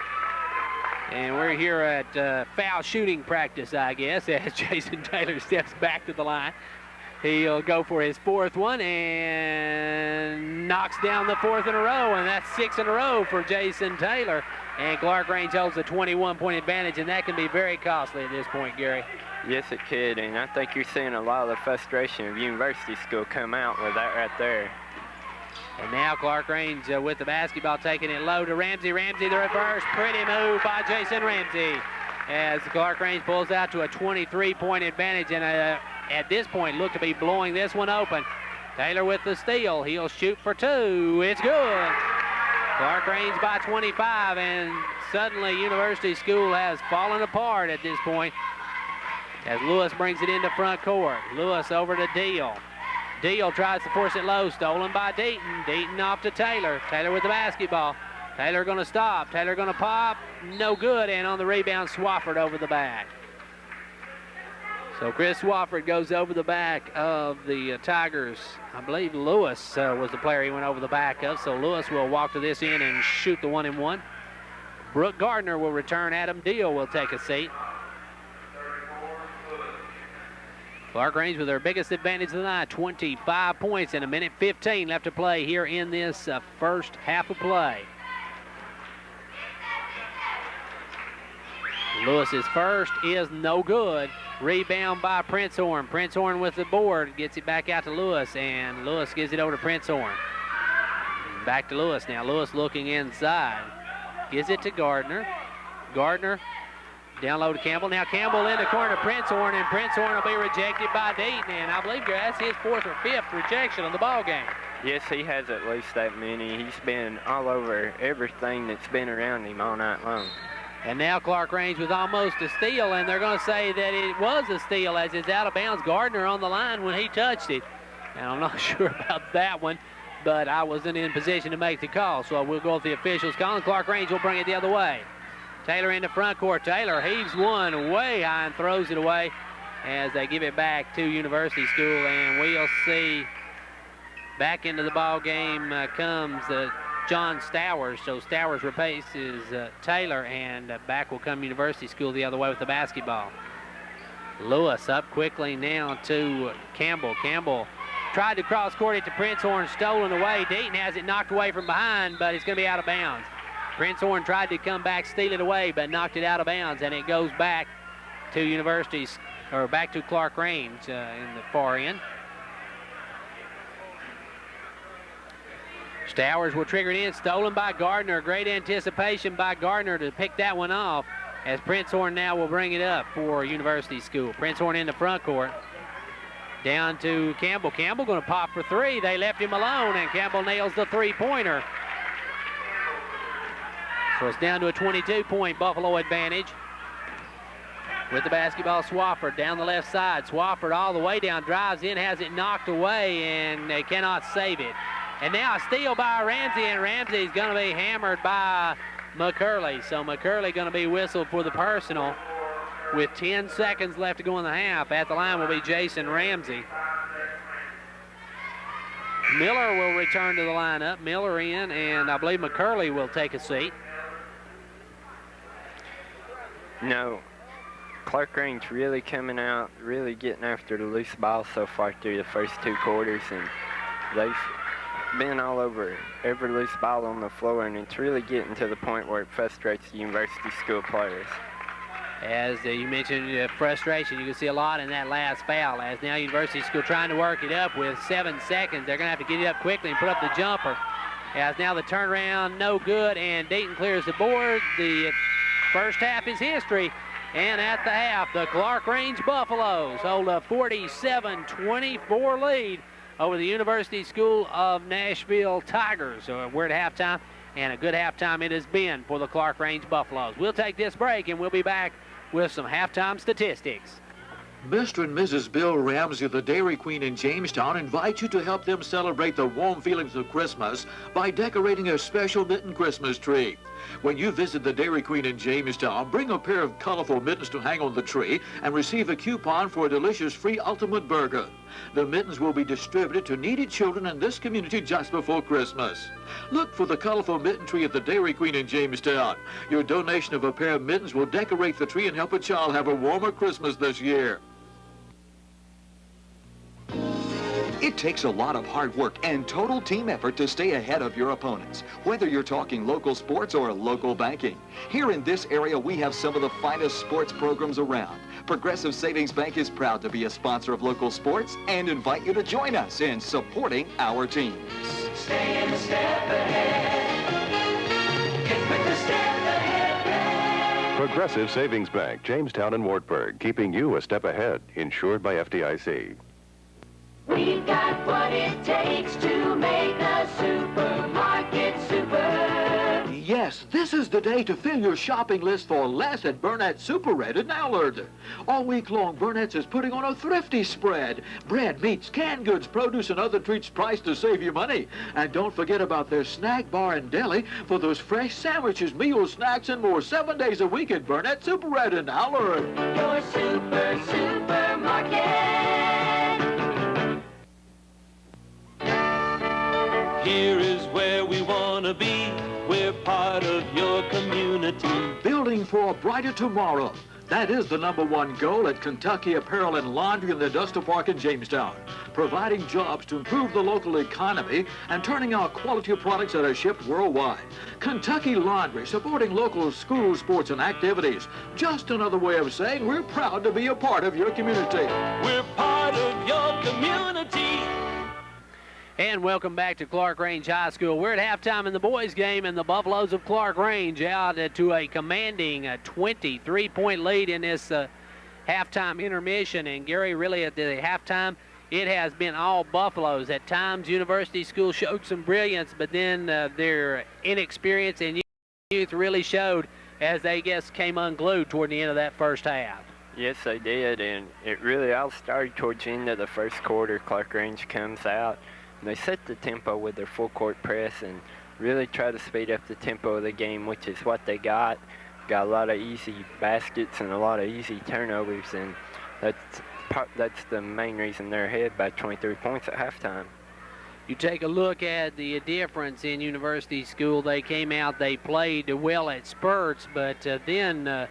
And we're here at foul shooting practice, I guess, as Jason Taylor steps back to the line. He'll go for his 4th one and knocks down the 4th in a row, and that's 6 in a row for Jason Taylor. And Clarkrange holds a 21-point advantage, and that can be very costly at this point, Gary. Yes, it could, and I think you're seeing a lot of the frustration of University School come out with that right there. And now Clarkrange with the basketball, taking it low to Ramsey. Ramsey the reverse. Pretty move by Jason Ramsey as Clarkrange pulls out to a 23-point advantage, and at this point look to be blowing this one open. Taylor with the steal. He'll shoot for 2. It's good. Clarkrange by 25, and suddenly University School has fallen apart at this point as Lewis brings it into front court. Lewis over to Deal. Deal tries to force it low, stolen by Deaton. Deaton off to Taylor. Taylor with the basketball. Taylor going to stop. Taylor going to pop. No good, and on the rebound, Swafford over the back. So Chris Swafford goes over the back of the Tigers. I believe Lewis was the player he went over the back of, so Lewis will walk to this end and shoot the 1-and-1. Brooke Gardner will return. Adam Deal will take a seat. Clarkrange with their biggest advantage of the night, 25 points and 1:15 left to play here in this first half of play. Lewis's first is no good. Rebound by Prince Horn. Prince Horn with the board, gets it back out to Lewis, and Lewis gives it over to Prince Horn. Back to Lewis now. Lewis looking inside. Gives it to Gardner. Gardner down low to Campbell. Now Campbell in the corner to Prince Horn, and Prince Horn will be rejected by Deaton, and I believe that's his 4th or 5th rejection of the ball game. Yes, he has at least that many. He's been all over everything that's been around him all night long. And now Clarkrange with almost a steal, and they're going to say that it was a steal as it's out of bounds. Gardner on the line when he touched it. And I'm not sure about that one, but I wasn't in position to make the call, so we'll go with the officials calling. Clarkrange will bring it the other way. Taylor in the front court. Taylor heaves one way high and throws it away. as they give it back to University School, and we'll see back into the ball game comes John Stowers. So Stowers replaces Taylor, and back will come University School the other way with the basketball. Lewis up quickly now to Campbell. Campbell tried to cross court it to Prince Horn, stolen away. Deaton has it knocked away from behind, but it's going to be out of bounds. Prince Horn tried to come back, steal it away, but knocked it out of bounds, and it goes back to University's, or back to Clarkrange in the far end. Stowers will trigger it in, stolen by Gardner. Great anticipation by Gardner to pick that one off, as Prince Horn now will bring it up for University School. Prince Horn in the front court. Down to Campbell. Campbell going to pop for three. They left him alone, and Campbell nails the three-pointer. So it's down to a 22-point Buffalo advantage. With the basketball, Swafford down the left side. Swafford all the way down, drives in, has it knocked away, and they cannot save it. And now a steal by Ramsey, and Ramsey's going to be hammered by McCurley. So McCurley going to be whistled for the personal with 10 seconds left to go in the half. At the line will be Jason Ramsey. Miller will return to the lineup. Miller in, and I believe McCurley will take a seat. No, Clarkrange really coming out, really getting after the loose ball so far through the first two quarters, and they've been all over every loose ball on the floor, and it's really getting to the point where it frustrates the University School players. As you mentioned, frustration, you can see a lot in that last foul, as now University School trying to work it up with 7 seconds. They're going to have to get it up quickly and put up the jumper. As now the turnaround, no good, and Dayton clears the board. The first half is history, and at the half, the Clarkrange Buffaloes hold a 47-24 lead over the University School of Nashville Tigers. So we're at halftime, and a good halftime it has been for the Clarkrange Buffaloes. We'll take this break, and we'll be back with some halftime statistics. Mr. and Mrs. Bill Ramsey of the Dairy Queen in Jamestown invite you to help them celebrate the warm feelings of Christmas by decorating a special mitten Christmas tree. When you visit the Dairy Queen in Jamestown, bring a pair of colorful mittens to hang on the tree and receive a coupon for a delicious free Ultimate Burger. The mittens will be distributed to needy children in this community just before Christmas. Look for the colorful mitten tree at the Dairy Queen in Jamestown. Your donation of a pair of mittens will decorate the tree and help a child have a warmer Christmas this year. It takes a lot of hard work and total team effort to stay ahead of your opponents, whether you're talking local sports or local banking. Here in this area, we have some of the finest sports programs around. Progressive Savings Bank is proud to be a sponsor of local sports and invite you to join us in supporting our teams. Stay a step ahead. Get with the step ahead plan. Progressive Savings Bank, Jamestown and Wartburg, keeping you a step ahead, insured by FDIC. We've got what it takes to make a supermarket super. Yes, this is the day to fill your shopping list for less at Burnett's Super Red in Allard. All week long, Burnett's is putting on a thrifty spread. Bread, meats, canned goods, produce, and other treats priced to save you money. And don't forget about their snack bar and deli for those fresh sandwiches, meals, snacks, and more 7 days a week at Burnett's Super Red in Allard. Your supermarket. Here is where we want to be. We're part of your community. Building for a brighter tomorrow. That is the #1 goal at Kentucky Apparel and Laundry in the Industrial Park in Jamestown. Providing jobs to improve the local economy and turning out quality products that are shipped worldwide. Kentucky Laundry, supporting local schools, sports, and activities. Just another way of saying we're proud to be a part of your community. We're part of your community. And welcome back to Clarkrange High School. We're at halftime in the boys' game, and the Buffaloes of Clarkrange out to a commanding 23-point lead in this halftime intermission. And Gary, really at the halftime, it has been all Buffaloes. At times, University School showed some brilliance, but then their inexperience and youth really showed as they came unglued toward the end of that first half. Yes, they did, and it really all started towards the end of the first quarter. Clarkrange comes out. They set the tempo with their full court press and really try to speed up the tempo of the game, which is what they got. Got a lot of easy baskets and a lot of easy turnovers, and that's that's the main reason they're ahead by 23 points at halftime. You take a look at the difference in University School. They came out, they played well at spurts, but then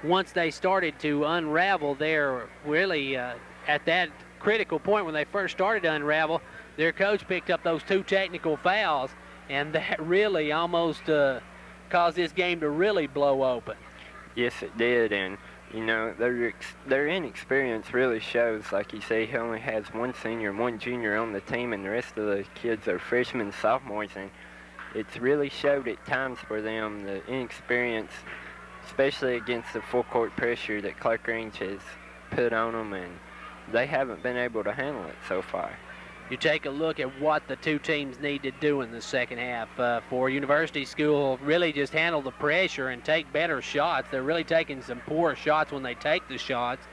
once they started to unravel there, really at that critical point when they first started to unravel, their coach picked up those 2 technical fouls, and that really almost caused this game to really blow open. Yes, it did, and you know, their inexperience really shows. Like you say, he only has 1 senior and 1 junior on the team, and the rest of the kids are freshmen, sophomores, and it's really showed at times for them, the inexperience, especially against the full court pressure that Clarkrange has put on them, and they haven't been able to handle it so far. You take a look at what the 2 teams need to do in the second half. For University School, really just handle the pressure and take better shots. They're really taking some poor shots when they take the shots.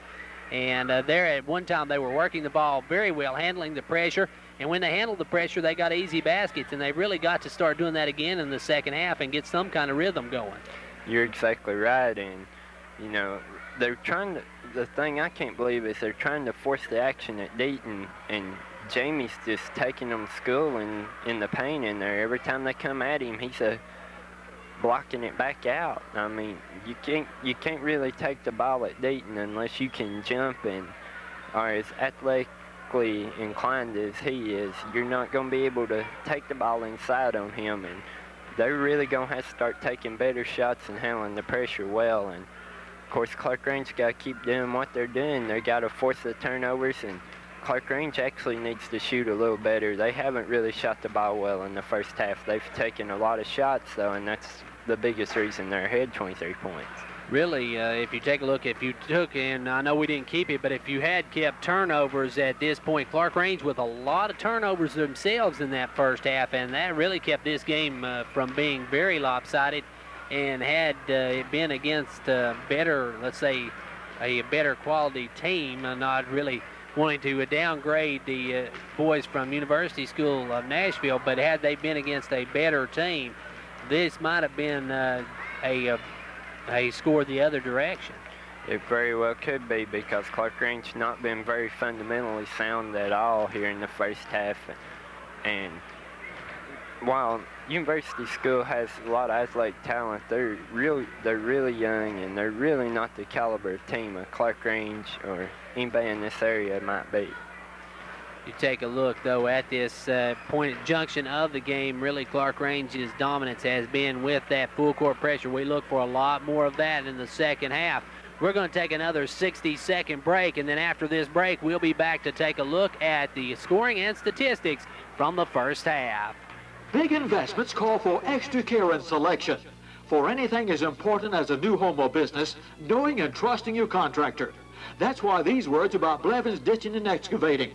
And there at one time they were working the ball very well, handling the pressure. And when they handled the pressure, they got easy baskets. And they really got to start doing that again in the second half and get some kind of rhythm going. You're exactly right. And, you know, they're trying to, the thing I can't believe is they're trying to force the action at Deaton, and Jamie's just taking them schooling in the paint in there. Every time they come at him, he's blocking it back out. I mean, you can't really take the ball at Deaton unless you can jump and are as athletically inclined as he is. You're not going to be able to take the ball inside on him, and they're really going to have to start taking better shots and handling the pressure well. And of course, Clarkrange got to keep doing what they're doing. They got to force the turnovers, and Clarkrange actually needs to shoot a little better. They haven't really shot the ball well in the first half. They've taken a lot of shots, though, and that's the biggest reason they're ahead 23 points. Really, if you take a look, if you took, and I know we didn't keep it, but if you had kept turnovers at this point, Clarkrange with a lot of turnovers themselves in that first half, and that really kept this game from being very lopsided. And had it been against better, let's say, a better quality team, not really wanting to downgrade the boys from University School of Nashville, but had they been against a better team, this might have been a score the other direction. It very well could be, because Clarkrange not been very fundamentally sound at all here in the first half. And while University School has a lot of athletic talent, they're really young, and they're really not the caliber of team of Clarkrange or anybody in this area might be. You take a look, though, at this point at junction of the game. Really, Clarkrange's dominance has been with that full court pressure. We look for a lot more of that in the second half. We're going to take another 60-second break, and then after this break, we'll be back to take a look at the scoring and statistics from the first half. Big investments call for extra care and selection. For anything as important as a new home or business, knowing and trusting your contractor. That's why these words about Blevins Ditching and Excavating.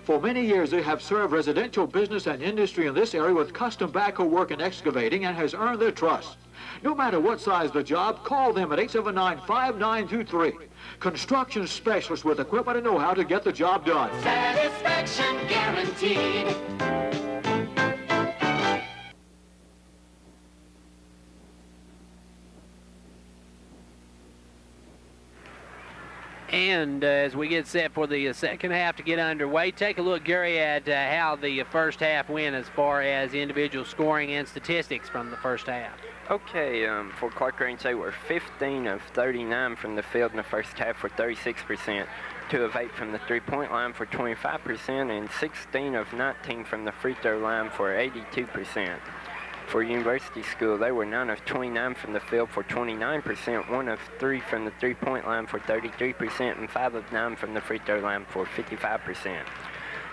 For many years, they have served residential business and industry in this area with custom backhoe work and excavating, and has earned their trust. No matter what size the job, call them at 879-5923. Construction specialists with equipment and know-how to get the job done. Satisfaction guaranteed. And as we get set for the second half to get underway, take a look, Gary, at how the first half went as far as individual scoring and statistics from the first half. Okay, for Clarkrange, they were 15 of 39 from the field in the first half for 36%, 2 of 8 from the three-point line for 25%, and 16 of 19 from the free throw line for 82%. For University School, they were 9 of 29 from the field for 29%, 1 of 3 from the three-point line for 33%, and 5 of 9 from the free throw line for 55%.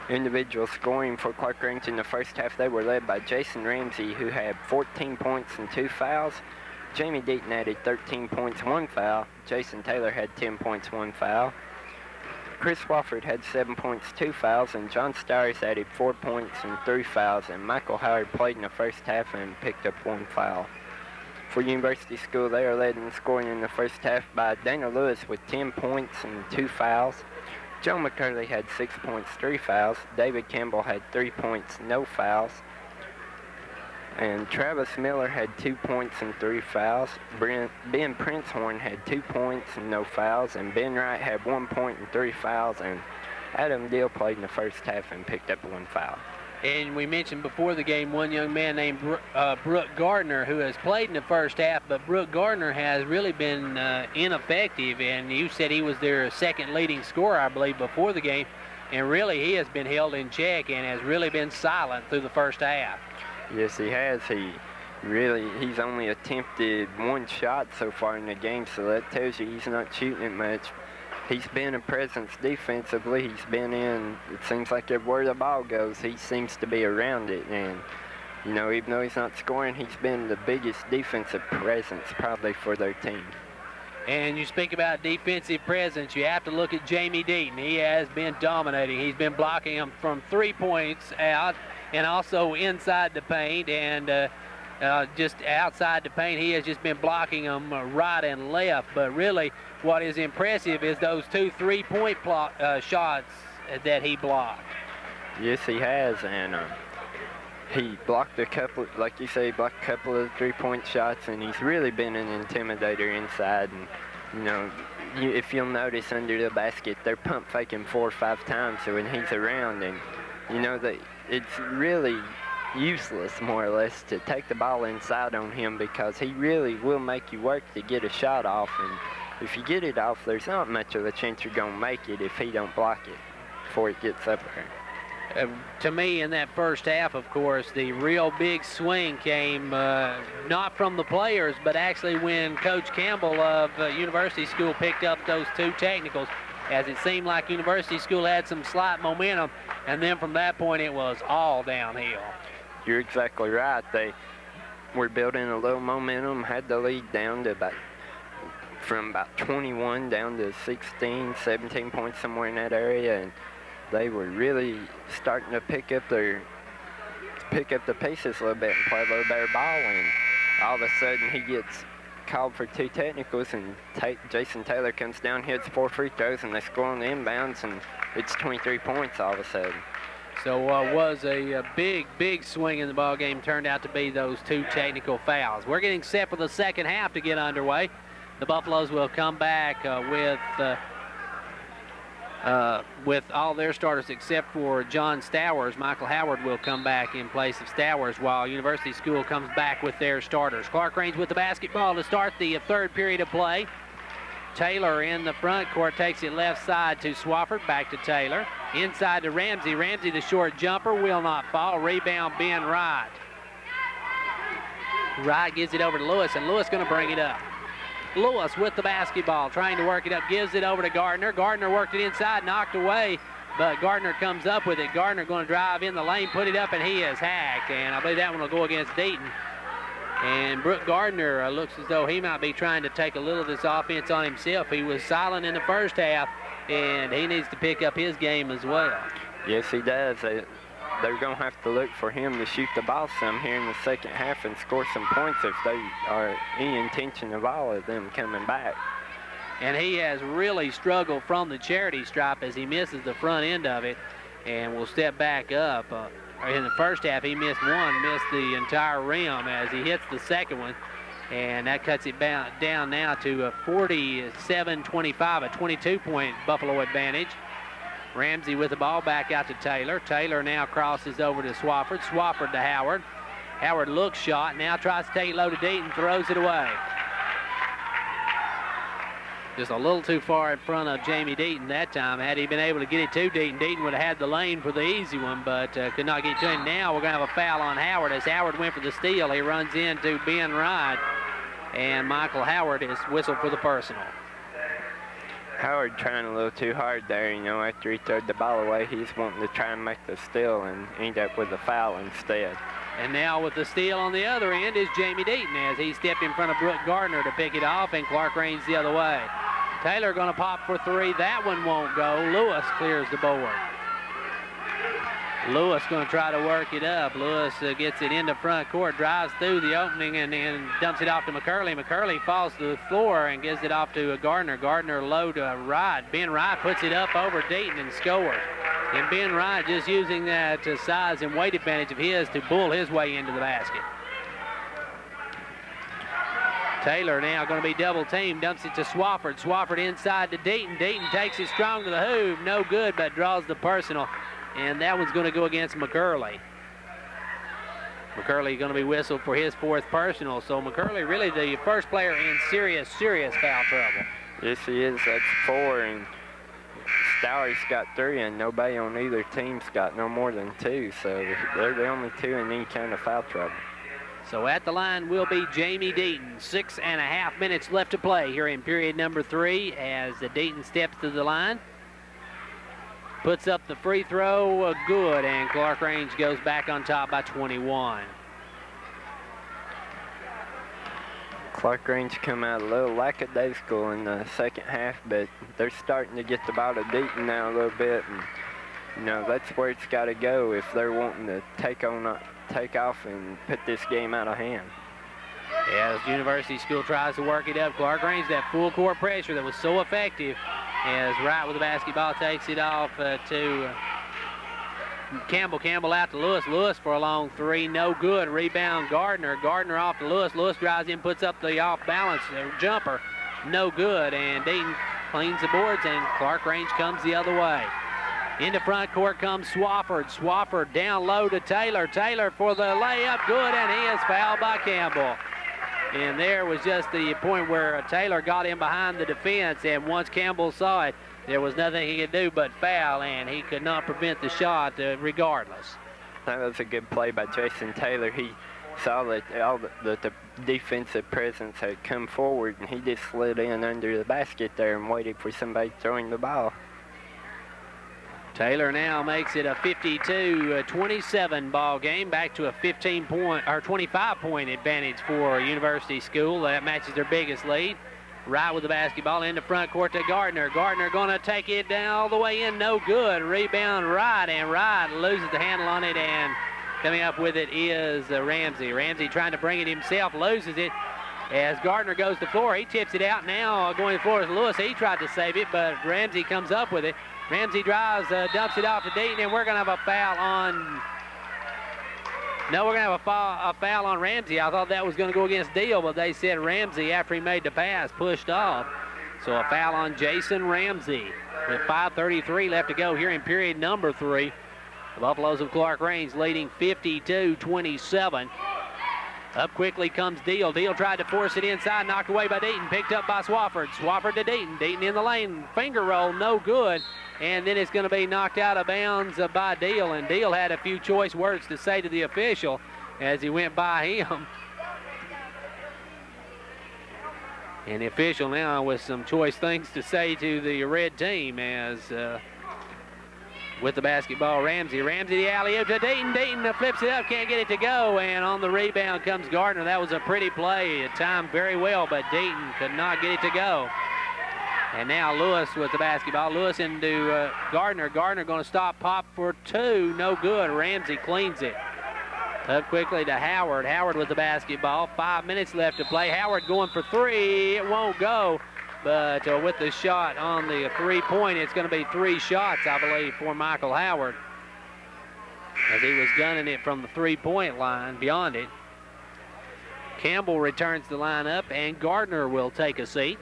Individual scoring for Clarkrange in the first half, they were led by Jason Ramsey, who had 14 points and 2 fouls. Jamie Deaton added 13 points, 1 foul. Jason Taylor had 10 points, 1 foul. Chris Wofford had 7 points, 2 fouls, and John Stowers added 4 points and 3 fouls, and Michael Howard played in the first half and picked up 1 foul. For University School, they are led in scoring in the first half by Dana Lewis with 10 points and 2 fouls. Joe McCurley had 6 points, 3 fouls. David Campbell had 3 points, no fouls. And Travis Miller had 2 points and 3 fouls. Ben Princehorn had 2 points and no fouls. And Ben Wright had 1 point and 3 fouls. And Adam Deal played in the first half and picked up 1 foul. And we mentioned before the game one young man named Brooke Gardner, who has played in the first half, but Brooke Gardner has really been ineffective, and you said he was their second leading scorer, I believe, before the game, and really he has been held in check and has really been silent through the first half. Yes, he has. He's only attempted 1 shot so far in the game, so that tells you he's not shooting it much. He's been a presence defensively. He's been in, it seems like everywhere the ball goes, he seems to be around it. And, you know, even though he's not scoring, he's been the biggest defensive presence probably for their team. And you speak about defensive presence, you have to look at Jamie Deaton. He has been dominating. He's been blocking him from 3 points out and also inside the paint, and just outside the paint, he has just been blocking them right and left. But really, what is impressive is those 2 3-point shots that he blocked. Yes, he has, and he blocked a couple, like you say, he blocked a couple of 3-point shots, and he's really been an intimidator inside. And you know, if you'll notice under the basket, they're pump faking 4 or 5 times. So when he's around, and you know that it's really useless, more or less, to take the ball inside on him, because he really will make you work to get a shot off. And if you get it off, there's not much of a chance you're going to make it if he don't block it before it gets up there. To me, in that first half, of course, the real big swing came not from the players, but actually when Coach Campbell of University School picked up those 2 technicals, as it seemed like University School had some slight momentum, and then from that point it was all downhill. You're exactly right. They were building a little momentum, had the lead down to from about 21 down to 16, 17 points, somewhere in that area, and they were really starting to pick up the pieces a little bit and play a little better ball. And all of a sudden he gets called for 2 technicals, and Jason Taylor comes down, hits 4 free throws, and they score on the inbounds, and it's 23 points all of a sudden. So was a big swing in the ball game, turned out to be those 2 technical fouls. We're getting set for the second half to get underway. The Buffaloes will come back with all their starters except for John Stowers. Michael Howard will come back in place of Stowers while University School comes back with their starters. Clarkrange with the basketball to start the 3rd period of play. Taylor in the front court takes it left side to Swafford, back to Taylor. Inside to Ramsey. Ramsey, the short jumper, will not fall. Rebound, Ben Wright. Wright gives it over to Lewis, and Lewis going to bring it up. Lewis with the basketball, trying to work it up, gives it over to Gardner. Gardner worked it inside, knocked away, but Gardner comes up with it. Gardner going to drive in the lane, put it up, and he is hacked. And I believe that one will go against Deaton. And Brooke Gardner looks as though he might be trying to take a little of this offense on himself. He was silent in the first half, and he needs to pick up his game as well. Yes, he does. They're going to have to look for him to shoot the ball some here in the second half and score some points if they are any intention of all of them coming back. And he has really struggled from the charity stripe as he misses the front end of it, and will step back up. In the first half, he missed the entire rim as he hits the second one, and that cuts it down now to a 47-25, a 22-point Buffalo advantage. Ramsey with the ball back out to Taylor. Taylor now crosses over to Swafford. Swafford to Howard. Howard looks shot, now tries to take it low to Deaton, throws it away. Just a little too far in front of Jamie Deaton that time. Had he been able to get it to Deaton, Deaton would have had the lane for the easy one, but could not get to him. Now we're going to have a foul on Howard as Howard went for the steal. He runs into Ben Wright, and Michael Howard is whistled for the personal. Howard trying a little too hard there, you know, after he threw the ball away. He's wanting to try and make the steal and end up with a foul instead. And now with the steal on the other end is Jamie Deaton as he stepped in front of Brooke Gardner to pick it off, and Clarkrange the other way. Taylor going to pop for 3. That one won't go. Lewis clears the board. Lewis going to try to work it up. Lewis gets it into front court, drives through the opening, and then dumps it off to McCurley. McCurley falls to the floor and gives it off to Gardner. Gardner low to Wright. Ben Wright puts it up over Deaton and scores. And Ben Wright just using that size and weight advantage of his to bull his way into the basket. Taylor now going to be double teamed, dumps it to Swafford. Swafford inside to Deaton. Deaton takes it strong to the hoop. No good, but draws the personal. And that one's going to go against McCurley. McCurley going to be whistled for his 4th personal. So McCurley really the first player in serious foul trouble. Yes, he is. That's 4, and Stowers got 3, and nobody on either team's got no more than 2. So they're the only 2 in any kind of foul trouble. So at the line will be Jamie Deaton. 6.5 minutes left to play here in period number 3 as the Deaton steps to the line. Puts up the free throw, good, and Clarkrange goes back on top by 21. Clarkrange come out a little lackadaisical in the second half, but they're starting to get the ball to Deaton now a little bit, and you know that's where it's got to go if they're wanting to take off and put this game out of hand. As University School tries to work it up, Clarkrange, that full court pressure that was so effective, as Wright with the basketball takes it off to Campbell. Campbell out to Lewis. Lewis for a long 3, no good. Rebound Gardner. Gardner off to Lewis. Lewis drives in, puts up the off-balance jumper, no good. And Deaton cleans the boards, and Clarkrange comes the other way. Into front court comes Swafford. Swafford down low to Taylor. Taylor for the layup, good, and he is fouled by Campbell. And there was just the point where Taylor got in behind the defense, and once Campbell saw it, there was nothing he could do but foul, and he could not prevent the shot regardless. That was a good play by Jason Taylor. He saw that the defensive presence had come forward, and he just slid in under the basket there and waited for somebody throwing the ball. Taylor now makes it a 52-27 ball game, back to a 25-point advantage for University School. That matches their biggest lead. Wright with the basketball into front court to Gardner. Gardner going to take it down all the way in, no good. Rebound Wright, and Wright loses the handle on it, and coming up with it is Ramsey. Ramsey trying to bring it himself, loses it. As Gardner goes to the floor, he tips it out. Now going to the floor is Lewis. He tried to save it, but Ramsey comes up with it. Ramsey drives, dumps it off to Deaton, and we're going to have a foul on... No, we're going to have a foul on Ramsey. I thought that was going to go against Deal, but they said Ramsey, after he made the pass, pushed off. So a foul on Jason Ramsey. With 5:33 left to go here in period number 3. The Buffaloes of Clarkrange leading 52-27. Up quickly comes Deal. Deal tried to force it inside, knocked away by Deaton, picked up by Swafford. Swafford to Deaton. Deaton in the lane, finger roll, no good. And then it's going to be knocked out of bounds by Deal. And Deal had a few choice words to say to the official as he went by him. And the official now with some choice things to say to the red team as with the basketball, Ramsey. Ramsey the alley-oop to Deaton. Deaton flips it up, can't get it to go. And on the rebound comes Gardner. That was a pretty play. It timed very well, but Deaton could not get it to go. And now Lewis with the basketball. Lewis into Gardner. Gardner going to stop, pop for 2. No good. Ramsey cleans it. Up quickly to Howard. Howard with the basketball. 5 minutes left to play. Howard going for 3. It won't go. But with the shot on the 3-point, it's going to be 3 shots, I believe, for Michael Howard, as he was gunning it from the 3-point line beyond it. Campbell returns the line up, and Gardner will take a seat.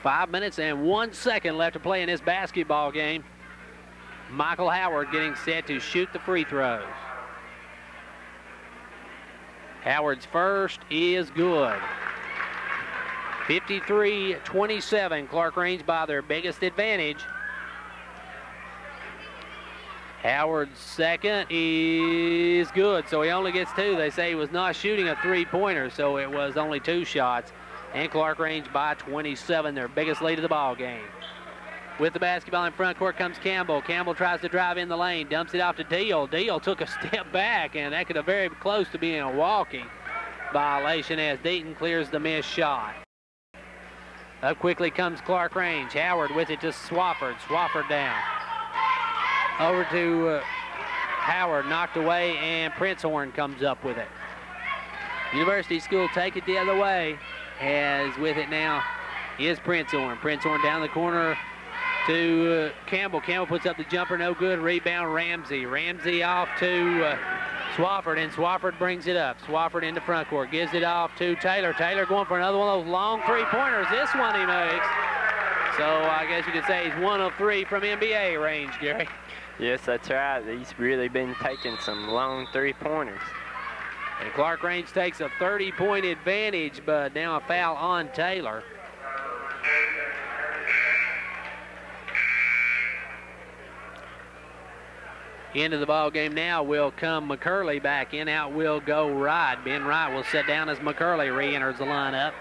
5 minutes and 1 second left to play in this basketball game. Michael Howard getting set to shoot the free throws. Howard's first is good. 53-27, Clarkrange by their biggest advantage. Howard's second is good, so he only gets 2. They say he was not shooting a 3-pointer, so it was only 2 shots. And Clarkrange by 27, their biggest lead of the ball game. With the basketball in front court comes Campbell. Campbell tries to drive in the lane, dumps it off to Deal. Deal took a step back, and that could have very close to being a walking violation as Deaton clears the missed shot. Up quickly comes Clarkrange. Howard with it to Swafford. Swafford down. Over to Howard, knocked away, and Princehorn comes up with it. University School take it the other way, as with it now is Princehorn. Princehorn down the corner to Campbell. Campbell puts up the jumper, no good. Rebound Ramsey. Ramsey off to Swafford, and Swafford brings it up. Swafford into front court, gives it off to Taylor. Taylor going for another one of those long three-pointers. This one he makes. So I guess you could say he's 1 of 3 from NBA range, Gary. Yes, that's right. He's really been taking some long three-pointers. And Clarkrange takes a 30-point advantage, but now a foul on Taylor. Into the ball game now will come McCurley back in. Out will go Wright. Ben Wright will sit down as McCurley re-enters the lineup.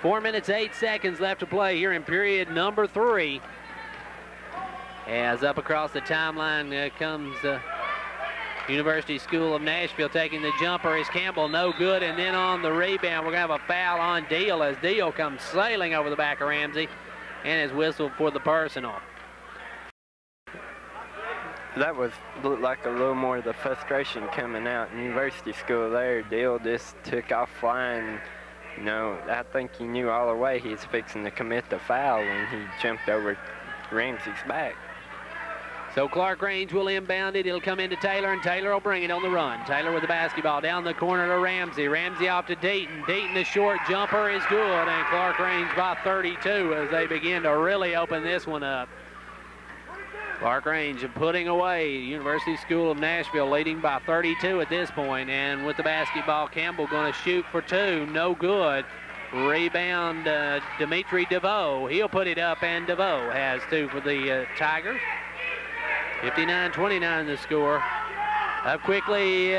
4 minutes, 8 seconds left to play here in period number 3. As up across the timeline comes University School of Nashville taking the jumper is Campbell, no good. And then on the rebound, we're going to have a foul on Deal as Deal comes sailing over the back of Ramsey and is whistled for the personal. That looked like a little more of the frustration coming out in University School there. Deal just took off flying. You know, I think he knew all the way he was fixing to commit the foul when he jumped over Ramsey's back. So Clarkrange will inbound it. It'll come into Taylor, and Taylor will bring it on the run. Taylor with the basketball down the corner to Ramsey. Ramsey off to Deaton. Deaton, the short jumper is good, and Clarkrange by 32 as they begin to really open this one up. Clarkrange putting away University School of Nashville, leading by 32 at this point. And with the basketball, Campbell going to shoot for 2. No good. Rebound, Dimitri DeVoe. He'll put it up, and DeVoe has 2 for the Tigers. 59-29 the score. Up quickly,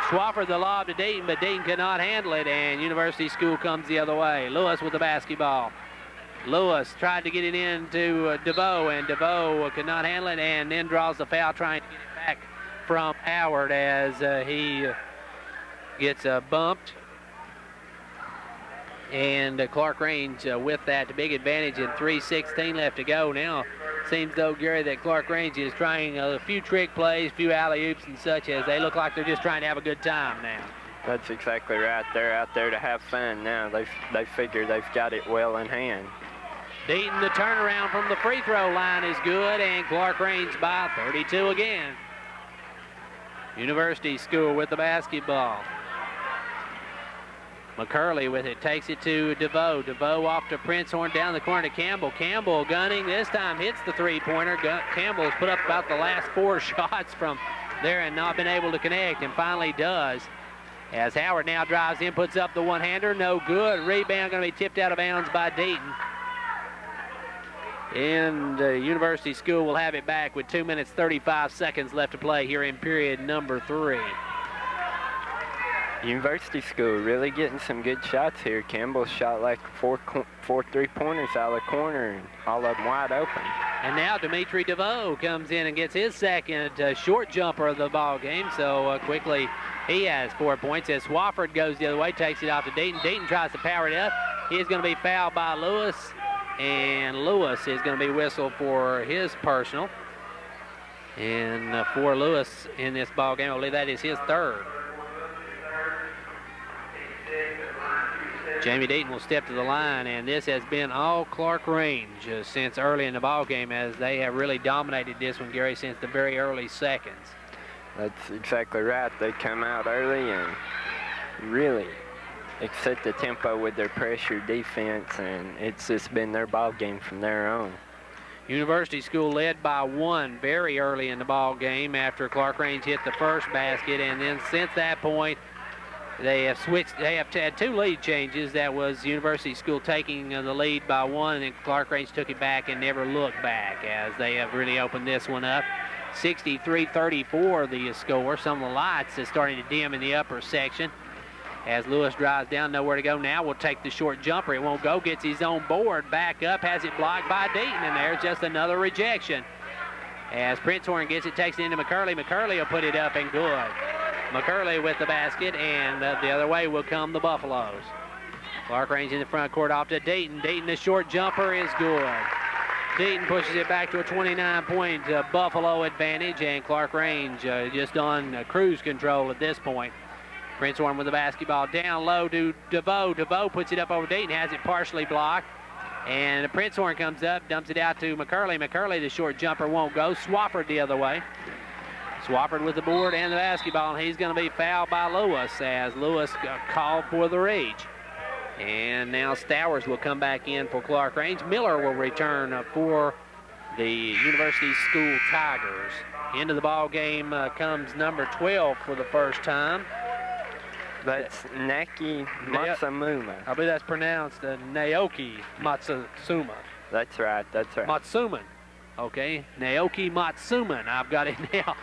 Swafford the lob to Deaton, but Deaton could not handle it, and University School comes the other way. Lewis with the basketball. Lewis tried to get it into DeVoe, and DeVoe could not handle it, and then draws the foul trying to get it back from Howard as he gets bumped. And Clarkrange with that big advantage in 3:16 left to go. Now seems though, Gary, that Clarkrange is trying a few trick plays, a few alley-oops and such, as they look like they're just trying to have a good time now. That's exactly right. They're out there to have fun now. They figure they've got it well in hand. Deaton, the turnaround from the free throw line is good, and Clarkrange by 32 again. University School with the basketball. McCurley with it, takes it to DeVoe. DeVoe off to Princehorn, down the corner to Campbell. Campbell gunning, this time hits the three-pointer. Campbell's put up about the last 4 shots from there and not been able to connect, and finally does. As Howard now drives in, puts up the one-hander, no good. Rebound going to be tipped out of bounds by Deaton. And University School will have it back with 2 minutes, 35 seconds left to play here in period number 3. University School really getting some good shots here. Campbell shot like four three-pointers out of the corner, and all of them wide open. And now Dimitri DeVoe comes in and gets his second short jumper of the ball game. So quickly he has 4 points as Swafford goes the other way, takes it off to Deaton. Deaton tries to power it up. He's going to be fouled by Lewis, and Lewis is going to be whistled for his personal. And for Lewis in this ball game, I believe that is his 3rd. Jamie Deaton will step to the line, and this has been all Clarkrange since early in the ball game, as they have really dominated this one, Gary, since the very early seconds. That's exactly right. They come out early and really set the tempo with their pressure defense, and it's just been their ball game from there on. University School led by 1 very early in the ball game after Clarkrange hit the first basket, and then since that point, they have switched. They have had 2 lead changes. That was University School taking the lead by 1, and then Clarkrange took it back and never looked back, as they have really opened this one up. 63-34 the score. Some of the lights is starting to dim in the upper section as Lewis drives down, nowhere to go now. Will take the short jumper. It won't go. Gets his own board. Back up. Has it blocked by Deaton, and there's just another rejection. As Princehorn gets it, takes it into McCurley. McCurley will put it up and good. McCurley with the basket, and the other way will come the Buffaloes. Clarkrange in the front court off to Deaton. Deaton, the short jumper is good. Deaton pushes it back to a 29-point Buffalo advantage, and Clarkrange just on cruise control at this point. Princehorn with the basketball down low to DeVoe. DeVoe puts it up over Deaton, has it partially blocked. And Princehorn comes up, dumps it out to McCurley. McCurley, the short jumper won't go. Swafford the other way. Swafford with the board and the basketball, and he's going to be fouled by Lewis as Lewis called for the reach. And now Stowers will come back in for Clarkrange. Miller will return for the University School Tigers. Into the ball game comes number 12 for the first time. That's Naki Matsumuma. I believe that's pronounced Naoki Matsuma. That's right, that's right. Matsuman. Okay, Naoki Matsuman. I've got it now.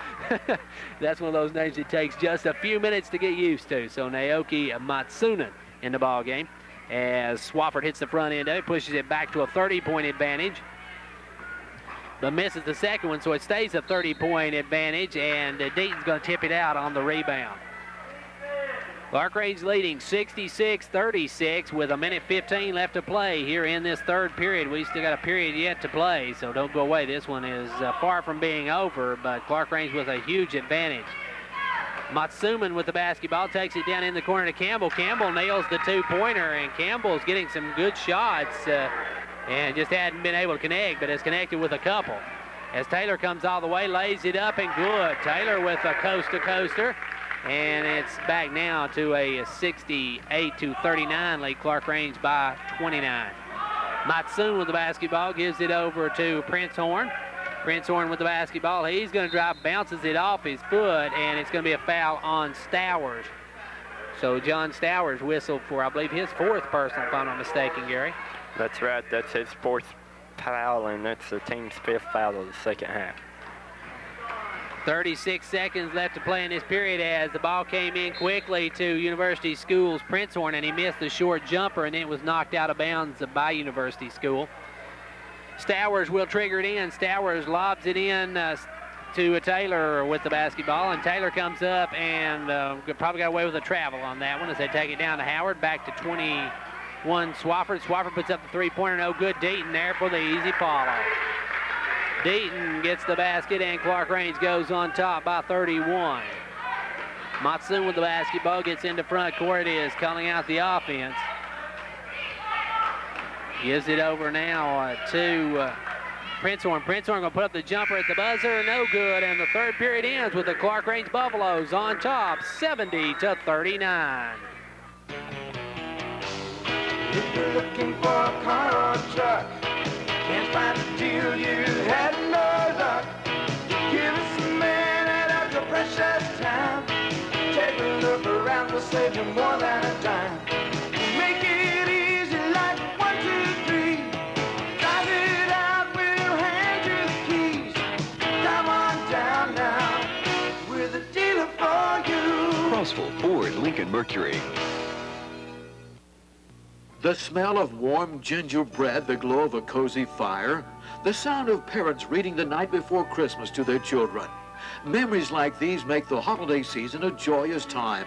That's one of those names it takes just a few minutes to get used to. So Naoki Matsunan in the ball game. As Swafford hits the front end of it, pushes it back to a 30-point advantage. But misses the second one, so it stays a 30-point advantage, and Deaton's going to tip it out on the rebound. Clarkrange leading 66-36 with 1:15 left to play here in this third period. We still got a period yet to play, so don't go away. This one is far from being over, but Clarkrange with a huge advantage. Matsuman with the basketball takes it down in the corner to Campbell. Campbell nails the two-pointer, and Campbell's getting some good shots and just hadn't been able to connect, but has connected with a couple. As Taylor comes all the way, lays it up and good. Taylor with a coast-to-coaster. And it's back now to a 68-39 lead. Clarkrange by 29. Matsoon with the basketball gives it over to Prince Horn. Prince Horn with the basketball. He's going to drive, bounces it off his foot, and it's going to be a foul on Stowers. So John Stowers whistled for, I believe, his fourth personal, if I'm not mistaken, Gary. That's right. That's his fourth foul, and that's the team's fifth foul of the second half. 36 seconds left to play in this period as the ball came in quickly to University School's Prince Horn, and he missed the short jumper, and it was knocked out of bounds by University School. Stowers will trigger it in. Stowers lobs it in to Taylor with the basketball, and Taylor comes up and probably got away with a travel on that one as they take it down to Howard. Back to 21 Swafford. Swafford puts up the three-pointer, no good. Deaton there for the easy follow. Deaton gets the basket, and Clarkrange goes on top by 31. Matsoon with the basketball gets into front court, is calling out the offense. Gives it over now to Prince Horn. Prince Horn going to put up the jumper at the buzzer, no good, and the third period ends with the Clarkrange Buffaloes on top, 70-39. If you're looking for a car or truck, can't find a deal, you had no luck. Give us a minute of your precious time. Take a look around, we'll save you more than a dime. Make it easy like 1, 2, 3. Drive it out, we'll hand you the keys. Come on down now, we're the dealer for you. Crossville Ford Lincoln Mercury. The smell of warm gingerbread, the glow of a cozy fire, the sound of parents reading the night before Christmas to their children. Memories like these make the holiday season a joyous time.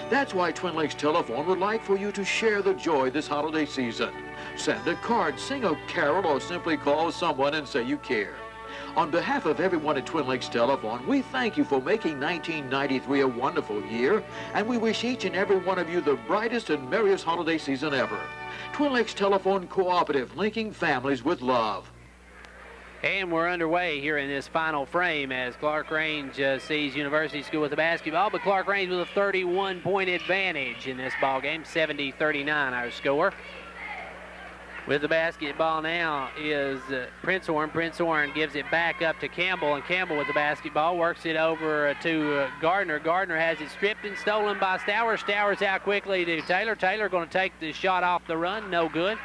That's why Twin Lakes Telephone would like for you to share the joy this holiday season. Send a card, sing a carol, or simply call someone and say you care. On behalf of everyone at Twin Lakes Telephone, we thank you for making 1993 a wonderful year, and we wish each and every one of you the brightest and merriest holiday season ever. Twin Lakes Telephone Cooperative, linking families with love. And we're underway here in this final frame as Clarkrange sees University School with the basketball, but Clarkrange with a 31-point advantage in this ball game, 70-39 our score. With the basketball now is Prince Horn. Prince Horn gives it back up to Campbell, and Campbell with the basketball works it over to Gardner. Gardner has it stripped and stolen by Stowers. Stowers out quickly to Taylor. Taylor going to take the shot off the run, no good.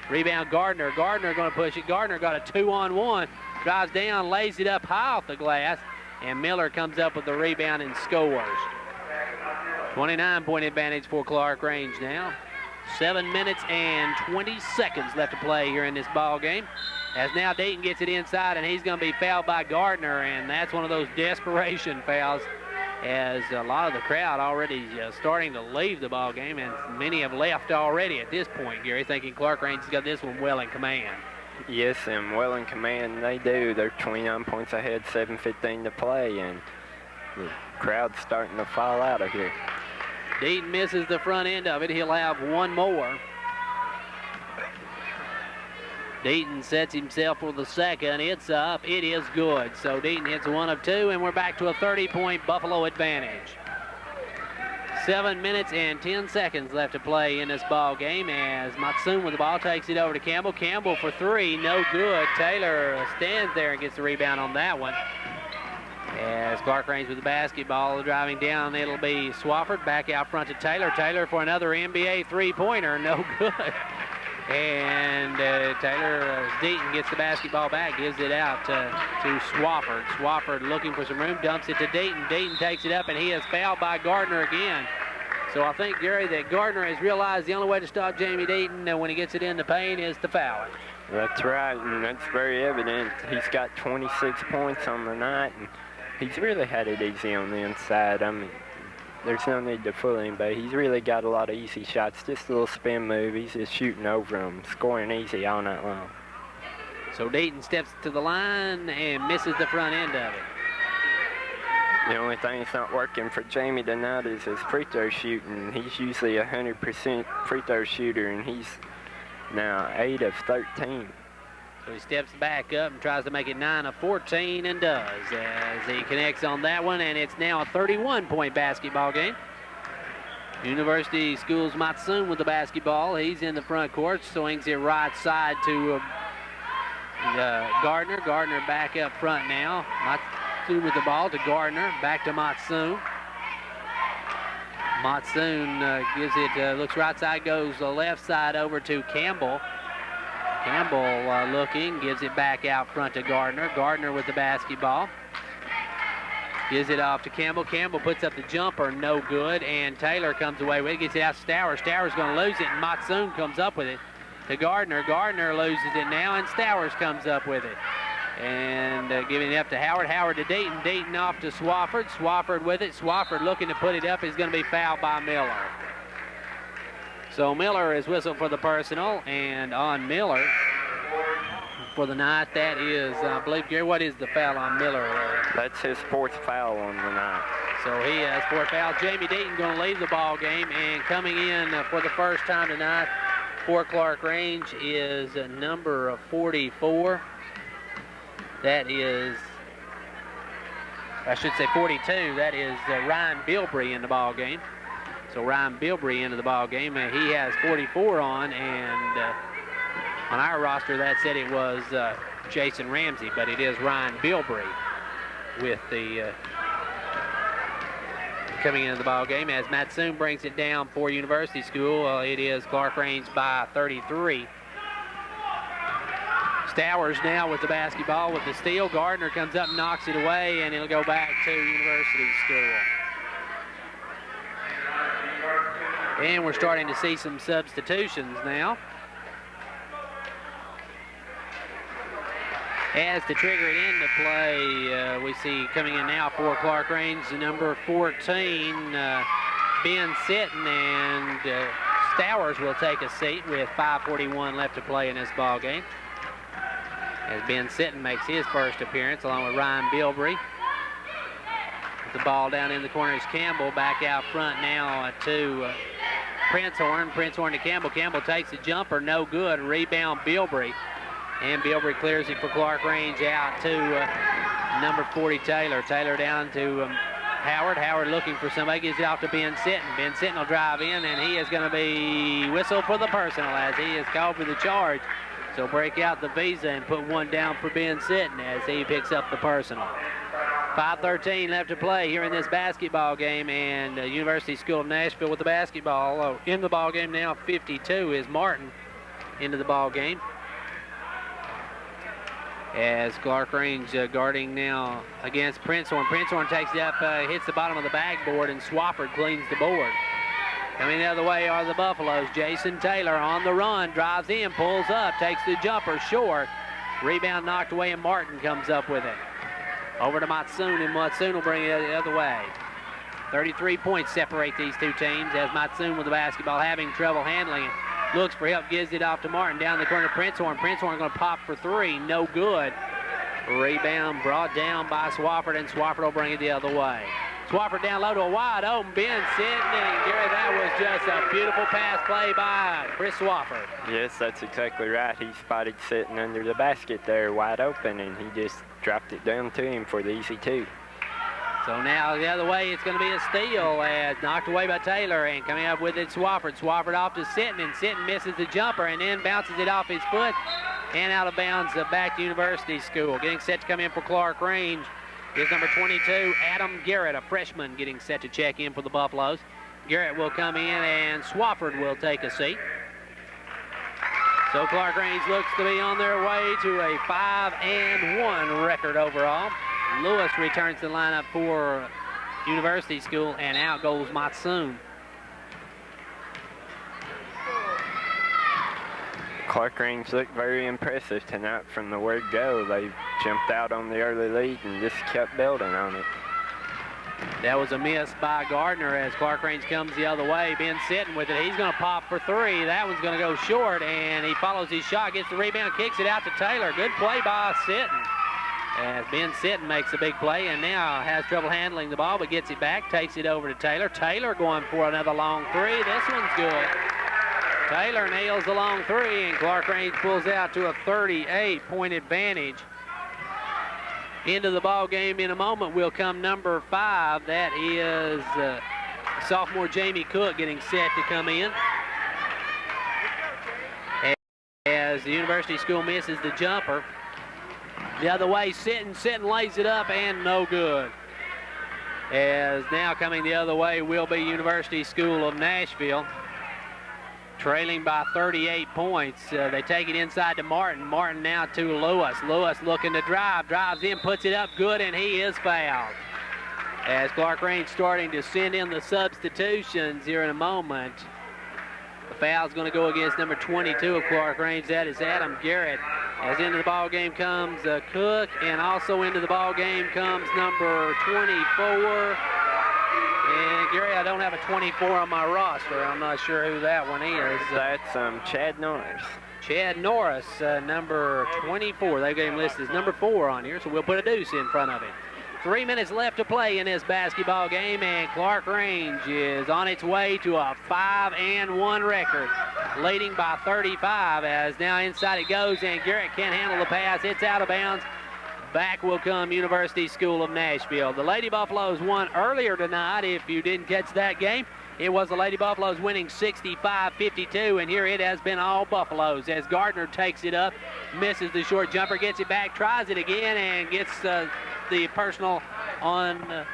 Rebound Gardner. Gardner going to push it. Gardner got a 2-on-1. Drives down, lays it up high off the glass, and Miller comes up with the rebound and scores. 29-point advantage for Clarkrange now. 7 minutes and 20 seconds left to play here in this ball game. As now Dayton gets it inside, and he's going to be fouled by Gardner, and that's one of those desperation fouls as a lot of the crowd already starting to leave the ball game, and many have left already at this point, Gary, thinking Clarkrange's got this one well in command. Yes, and well in command they do. They're 29 points ahead, 7:15 to play, and the crowd's starting to fall out of here. Deaton misses the front end of it. He'll have one more. Deaton sets himself for the second. It's up. It is good. So Deaton hits one of two, and we're back to a 30-point Buffalo advantage. 7 minutes and 10 seconds left to play in this ball game as Matsoon with the ball takes it over to Campbell. Campbell for three, no good. Taylor stands there and gets the rebound on that one. As Clarkrange with the basketball driving down, it'll be Swafford back out front to Taylor. Taylor for another NBA three-pointer, no good. And Taylor, Deaton gets the basketball back, gives it out to Swafford. Swafford looking for some room, dumps it to Deaton. Deaton takes it up, and he is fouled by Gardner again. So I think, Gary, that Gardner has realized the only way to stop Jamie Deaton when he gets it in the paint is to foul him. That's right, and that's very evident. He's got 26 points on the night, and he's really had it easy on the inside. I mean, there's no need to fool him, but he's really got a lot of easy shots. Just a little spin move. He's just shooting over them, scoring easy all night long. So Deaton steps to the line and misses the front end of it. The only thing that's not working for Jamie tonight is his free throw shooting. He's usually a 100% free throw shooter, and he's now 8 of 13. So he steps back up and tries to make it 9 of 14 and does as he connects on that one, and it's now a 31-point basketball game. University Schools Matsoon with the basketball. He's in the front court, swings it right side to Gardner. Gardner back up front now. Matsoon with the ball to Gardner, back to Matsoon. Matsoon gives it, looks right side, goes the left side over to Campbell. Campbell looking, gives it back out front to Gardner. Gardner with the basketball. Gives it off to Campbell. Campbell puts up the jumper, no good, and Taylor comes away with it, gets it out to Stowers. Stowers going to lose it, and Matsoon comes up with it to Gardner. Gardner loses it now, and Stowers comes up with it. And giving it up to Howard. Howard to Deaton. Deaton off to Swafford. Swafford with it. Swafford looking to put it up. Is going to be fouled by Miller. So Miller is whistled for the personal, and on Miller for the night, that is, I believe, Gary, what is the foul on Miller? That's his fourth foul on the night. So he has fourth foul. Jamie Deaton going to leave the ball game, and coming in for the first time tonight for Clarkrange is number 44. That is, I should say 42. That is Ryan Bilbrey in the ball game. So Ryan Bilbrey into the ball game. He has 44 on, and on our roster that said it was Jason Ramsey, but it is Ryan Bilbrey with the coming into the ball game as Matsoon brings it down for University School. It is Clarkrange by 33. Stowers now with the basketball with the steal. Gardner comes up and knocks it away, and it'll go back to University School. And we're starting to see some substitutions now. As to trigger it into play, we see coming in now for Clarkrange, number 14, Ben Sitton, and Stowers will take a seat with 5:41 left to play in this ball game. As Ben Sitton makes his first appearance along with Ryan Bilbrey. The ball down in the corner is Campbell, back out front now to Princehorn. Princehorn to Campbell. Campbell takes a jumper, no good. Rebound Bilbrey. And Bilbrey clears it for Clarkrange out to number 40, Taylor. Taylor down to Howard. Howard looking for somebody, gives it off to Ben Sitton. Ben Sitton will drive in, and he is going to be whistled for the personal as he is called for the charge. So break out the visa and put one down for Ben Sitton as he picks up the personal. 5:13 left to play here in this basketball game, and University School of Nashville with the basketball. In the ball game now, 52 is Martin into the ball game. As Clarkrange guarding now against Princehorn. Princehorn takes it up, hits the bottom of the backboard, and Swafford cleans the board. Coming the other way are the Buffaloes. Jason Taylor on the run, drives in, pulls up, takes the jumper short. Rebound knocked away, and Martin comes up with it. Over to Matsoon, and Matsoon will bring it the other way. 33 points separate these two teams as Matsoon with the basketball having trouble handling it. Looks for help, gives it off to Martin. Down the corner, Princehorn. Princehorn going to pop for three, no good. Rebound brought down by Swafford, and Swafford will bring it the other way. Swafford down low to a wide open Ben Sitton, and Gary, that was just a beautiful pass play by Chris Swafford. Yes, that's exactly right. He spotted Sitton under the basket there wide open, and he just dropped it down to him for the easy two. So now the other way, it's going to be a steal as knocked away by Taylor, and coming up with it Swafford. Swafford off to Sitton, and Sitton misses the jumper and then bounces it off his foot and out of bounds back to University School. Getting set to come in for Clarkrange is number 22, Adam Garrett, a freshman, getting set to check in for the Buffaloes. Garrett will come in, and Swafford will take a seat. So Clarkrange looks to be on their way to a 5-1 record overall. Lewis returns to the lineup for University School, and out goes Matsoon. Clarkrange looked very impressive tonight from the word go. They jumped out on the early lead and just kept building on it. That was a miss by Gardner as Clarkrange comes the other way. Ben Sitton with it. He's going to pop for three. That one's going to go short, and he follows his shot, gets the rebound, kicks it out to Taylor. Good play by Sitton as Ben Sitton makes a big play and now has trouble handling the ball, but gets it back, takes it over to Taylor. Taylor going for another long three. This one's good. Taylor nails the long three, and Clarkrange pulls out to a 38-point advantage. Into the ball game in a moment will come number 5. That is sophomore Jamie Cook getting set to come in. As the University School misses the jumper. The other way, Sitton lays it up and no good. As now coming the other way will be University School of Nashville. Trailing by 38 points. They take it inside to Martin. Martin now to Lewis. Lewis looking to drive. Drives in, puts it up good, and he is fouled. As Clarkrange starting to send in the substitutions here in a moment. The foul's going to go against number 22 of Clarkrange. That is Adam Garrett. As into the ball game comes Cook, and also into the ball game comes number 24. And Gary, I don't have a 24 on my roster. I'm not sure who that one is. That's Chad Norris. Chad Norris, number 24. They've got him listed as number 4 on here, so we'll put a deuce in front of him. 3 minutes left to play in this basketball game, and Clarkrange is on its way to a 5-1 record, leading by 35 as now inside it goes, and Garrett can't handle the pass. It's out of bounds. Back will come University School of Nashville. The Lady Buffaloes won earlier tonight. If you didn't catch that game, it was the Lady Buffaloes winning 65-52, and here it has been all Buffaloes as Gardner takes it up, misses the short jumper, gets it back, tries it again, and gets the personal on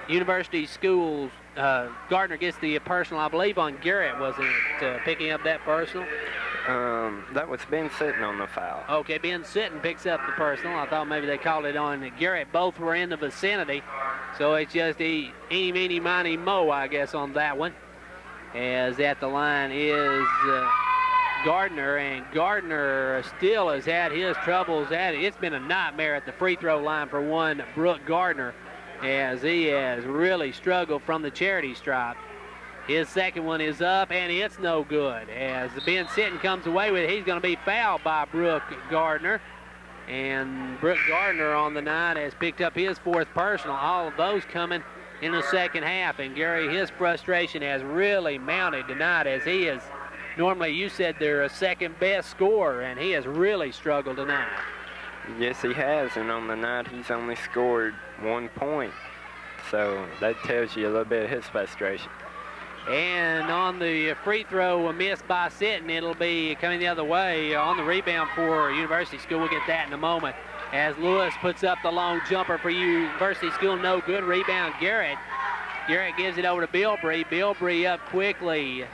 University Schools. Gardner gets the personal, I believe, on Garrett, wasn't it, picking up that personal? That was Ben Sitton on the foul. Okay, Ben Sitton picks up the personal. I thought maybe they called it on Garrett. Both were in the vicinity. So it's just eeny, meeny, miny, mo, I guess, on that one. As at the line is Gardner, and Gardner still has had his troubles at it. It's been a nightmare at the free throw line for one Brooke Gardner, as he has really struggled from the charity stripe. His second one is up, and it's no good. As Ben Sitton comes away with it, he's going to be fouled by Brooke Gardner. And Brooke Gardner on the night has picked up his 4th personal. All of those coming in the second half. And Gary, his frustration has really mounted tonight, as he is, normally you said they're a second best scorer, and he has really struggled tonight. Yes, he has, and on the night he's only scored 1 point. So that tells you a little bit of his frustration. And on the free throw, a miss by Sitton. It'll be coming the other way on the rebound for University School. We'll get that in a moment. As Lewis puts up the long jumper for University School, no good. Rebound, Garrett. Garrett gives it over to Bilbrey. Bilbrey up quickly.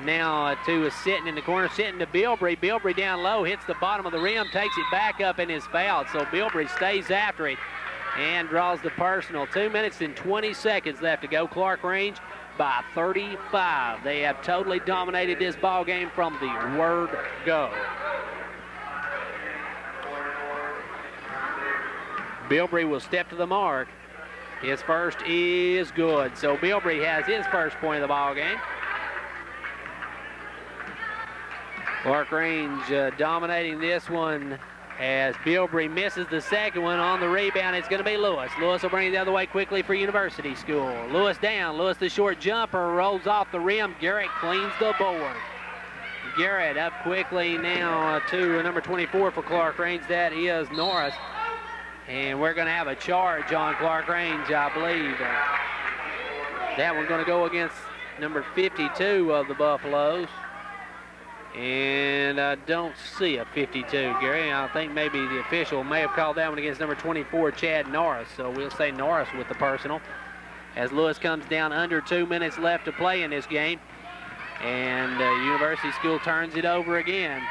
Now to Sitton in the corner. Sitton to Bilbrey. Bilbrey down low, hits the bottom of the rim, takes it back up and is fouled. So Bilbrey stays after it and draws the personal. 2 minutes and 20 seconds left to go. Clarkrange by 35. They have totally dominated this ball game from the word go. Bilbrey will step to the mark. His first is good. So Bilbrey has his first point of the ball game. Clarkrange dominating this one as Bilbrey misses the second one. On the rebound, it's going to be Lewis. Lewis will bring it the other way quickly for University School. Lewis down. Lewis the short jumper, rolls off the rim. Garrett cleans the board. Garrett up quickly now to number 24 for Clarkrange. That is Norris. And we're going to have a charge on Clarkrange, I believe. That one's going to go against number 52 of the Buffaloes. And I don't see a 52, Gary. I think maybe the official may have called that one against number 24, Chad Norris. So we'll say Norris with the personal. As Lewis comes down, under 2 minutes left to play in this game. And University School turns it over again.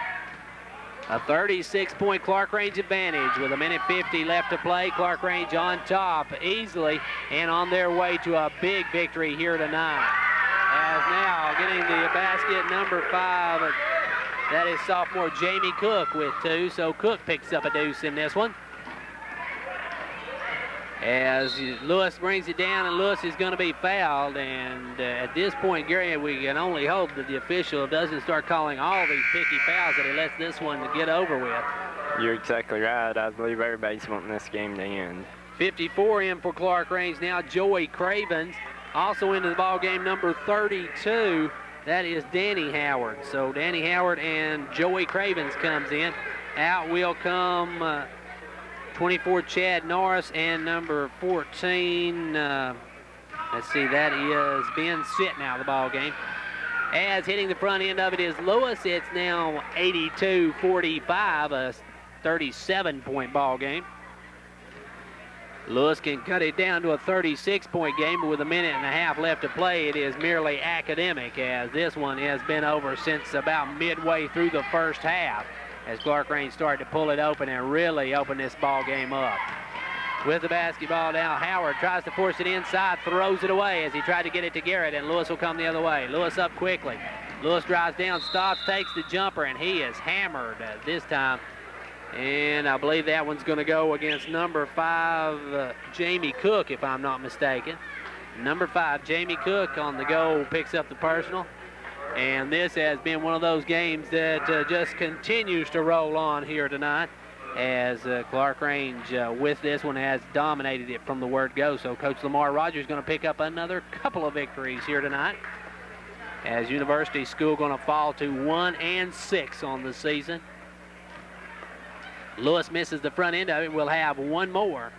A 36-point Clarkrange advantage with 1:50 left to play. Clarkrange on top easily and on their way to a big victory here tonight. As now getting the basket, number 5, that is sophomore Jamie Cook with 2. So Cook picks up a deuce in this one. As Lewis brings it down, and Lewis is going to be fouled. And at this point, Gary, we can only hope that the official doesn't start calling all these picky fouls, that he lets this one get over with. You're exactly right. I believe everybody's wanting this game to end. 54 in for Clarkrange now. Joey Cravens also into the ball game, number 32. That is Danny Howard. So Danny Howard and Joey Cravens comes in. Out will come 24 Chad Norris and number 14. Let's see, that is Ben Sitton out of the ball game. As hitting the front end of it is Lewis. It's now 82-45, a 37-point ball game. Lewis can cut it down to a 36-point game, but with 1.5 minutes left to play, it is merely academic, as this one has been over since about midway through the first half, as Clarkrange started to pull it open and really open this ball game up. With the basketball now, Howard tries to force it inside, throws it away as he tried to get it to Garrett, and Lewis will come the other way. Lewis up quickly. Lewis drives down, stops, takes the jumper, and he is hammered this time. And I believe that one's going to go against number 5, Jamie Cook, if I'm not mistaken. Number 5, Jamie Cook on the goal, picks up the personal. And this has been one of those games that just continues to roll on here tonight, as Clarkrange with this one has dominated it from the word go. So Coach Lamar Rogers is going to pick up another couple of victories here tonight, as University School going to fall to 1-6 on the season. Lewis misses the front end of it. We'll have one more.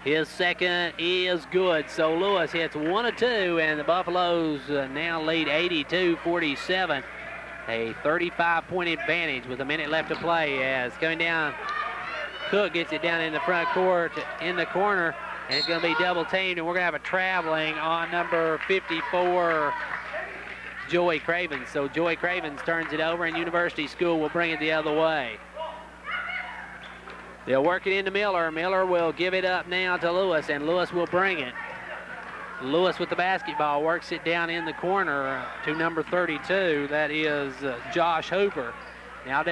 His second is good. So Lewis hits 1 of 2, and the Buffaloes now lead 82-47. A 35-point advantage with 1 minute left to play, as coming down, Cook gets it down in the front court, in the corner, and it's going to be double teamed, and we're going to have a traveling on number 54, Joey Cravens. So Joey Cravens turns it over, and University School will bring it the other way. They'll work it into Miller. Miller will give it up now to Lewis, and Lewis will bring it. Lewis with the basketball works it down in the corner to number 32. That is Josh Hooper. Now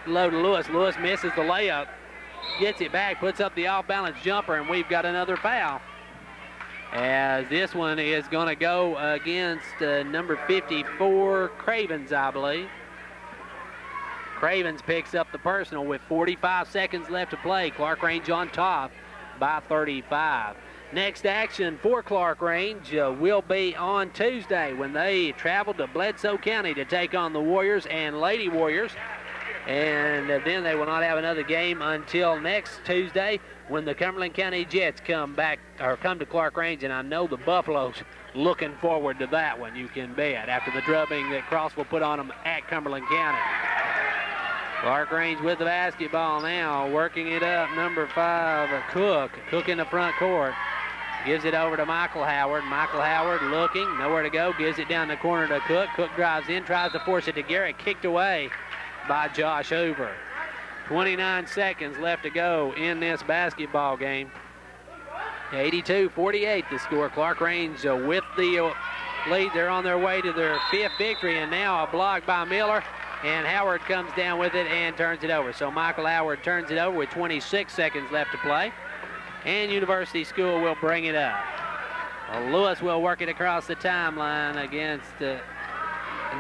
low to Lewis. Lewis misses the layup, gets it back, puts up the off-balance jumper, and we've got another foul, as this one is going to go against number 54, Cravens, I believe. Cravens picks up the personal with 45 seconds left to play. Clarkrange on top by 35. Next action for Clarkrange will be on Tuesday, when they travel to Bledsoe County to take on the Warriors and Lady Warriors. And then they will not have another game until next Tuesday, when the Cumberland County Jets come to Clarkrange, and I know the Buffaloes looking forward to that one, you can bet, after the drubbing that Cross will put on them at Cumberland County. Clarkrange with the basketball now, working it up, number 5, Cook. Cook in the front court. Gives it over to Michael Howard. Michael Howard looking, nowhere to go, gives it down the corner to Cook. Cook drives in, tries to force it to Garrett, kicked away by Josh Hoover. 29 seconds left to go in this basketball game. 82-48 the score. Clarkrange with the lead. They're on their way to their 5th victory, and now a block by Miller. And Howard comes down with it and turns it over. So Michael Howard turns it over with 26 seconds left to play. And University School will bring it up. Lewis will work it across the timeline against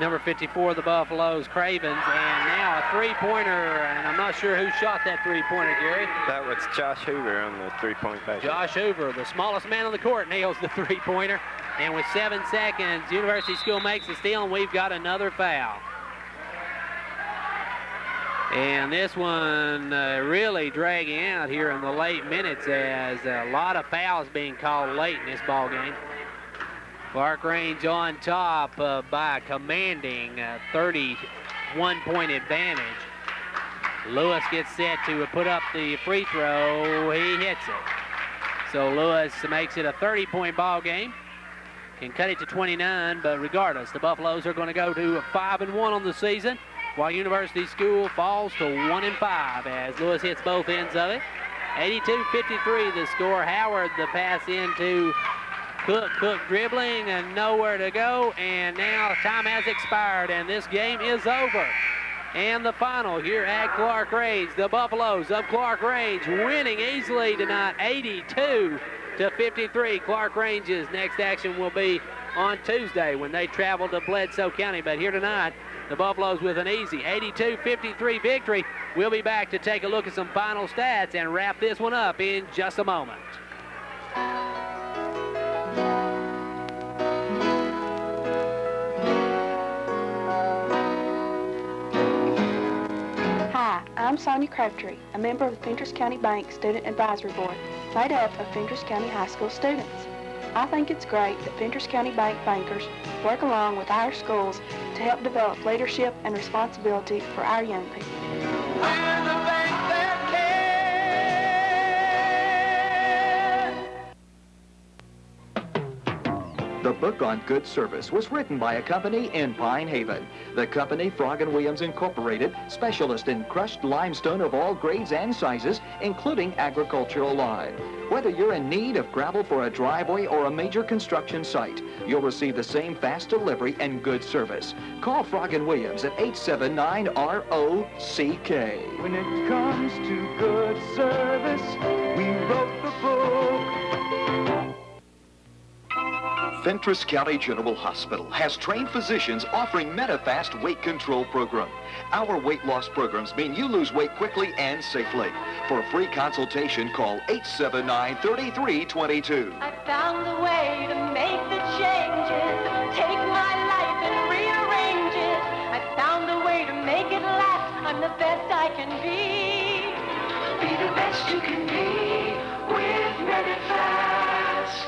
Number 54, the Buffaloes, Cravens, and now a three-pointer, and I'm not sure who shot that three-pointer, Gary. That was Josh Hoover on the three-point basket. Josh Hoover, the smallest man on the court, nails the three-pointer. And with 7 seconds, University School makes a steal, and we've got another foul. And this one really dragging out here in the late minutes as a lot of fouls being called late in this ball game. Clarkrange on top by a commanding 31-point advantage. Lewis gets set to put up the free throw. He hits it. So Lewis makes it a 30-point ball game. Can cut it to 29, but regardless, the Buffaloes are going to go to 5-1 on the season, while University School falls to 1-5 as Lewis hits both ends of it. 82-53 the score. Howard the pass into Cook. Cook dribbling and nowhere to go, and now time has expired and this game is over. And the final here at Clarkrange, the Buffaloes of Clarkrange winning easily tonight, 82-53. Clarkrange's next action will be on Tuesday when they travel to Bledsoe County, but here tonight, the Buffaloes with an easy 82-53 victory. We'll be back to take a look at some final stats and wrap this one up in just a moment. Hi, I'm Sonia Crabtree, a member of the Fentress County Bank Student Advisory Board, made up of Fentress County High School students. I think it's great that Fentress County Bank bankers work along with our schools to help develop leadership and responsibility for our young people. We're the bank that cares. The book on good service was written by a company in Pine Haven. The company, Frog & Williams Incorporated, specialist in crushed limestone of all grades and sizes, including agricultural lime. Whether you're in need of gravel for a driveway or a major construction site, you'll receive the same fast delivery and good service. Call Frog & Williams at 879-ROCK. When it comes to good service, we wrote the book. Fentress County General Hospital has trained physicians offering MetaFast weight control program. Our weight loss programs mean you lose weight quickly and safely. For a free consultation, call 879-3322. I found a way to make the changes, take my life and rearrange it. I found a way to make it last. I'm the best I can be. Be the best you can be with MetaFast.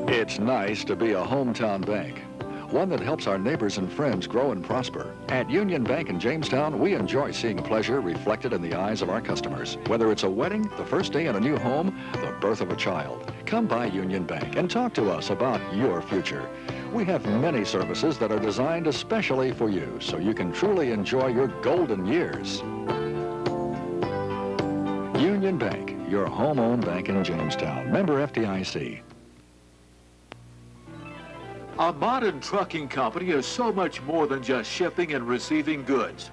It's nice to be a hometown bank, one that helps our neighbors and friends grow and prosper. At Union Bank in Jamestown, we enjoy seeing pleasure reflected in the eyes of our customers. Whether it's a wedding, the first day in a new home, the birth of a child. Come by Union Bank and talk to us about your future. We have many services that are designed especially for you, so you can truly enjoy your golden years. Union Bank, your home-owned bank in Jamestown. Member FDIC. A modern trucking company is so much more than just shipping and receiving goods.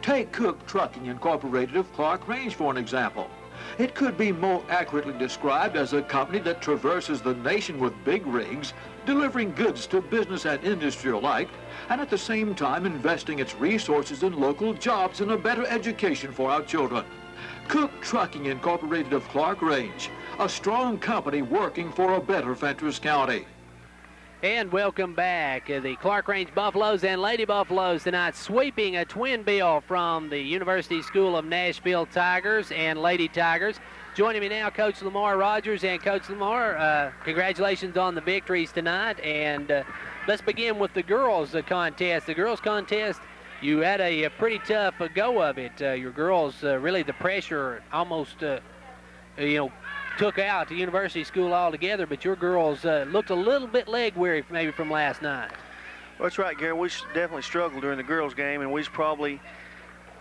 Take Cook Trucking Incorporated of Clarkrange for an example. It could be more accurately described as a company that traverses the nation with big rigs, delivering goods to business and industry alike, and at the same time investing its resources in local jobs and a better education for our children. Cook Trucking Incorporated of Clarkrange, a strong company working for a better Fentress County. And welcome back. The Clarkrange Buffaloes and Lady Buffaloes tonight sweeping a twin bill from the University School of Nashville Tigers and Lady Tigers. Joining me now, Coach Lamar Rogers. And Coach Lamar, congratulations on the victories tonight. And let's begin with the girls' contest. The girls' contest, you had a pretty tough go of it. Your girls, really the pressure almost, took out the University School altogether, but your girls looked a little bit leg weary maybe from last night. Well, that's right, Gary. We definitely struggled during the girls' game, and we probably,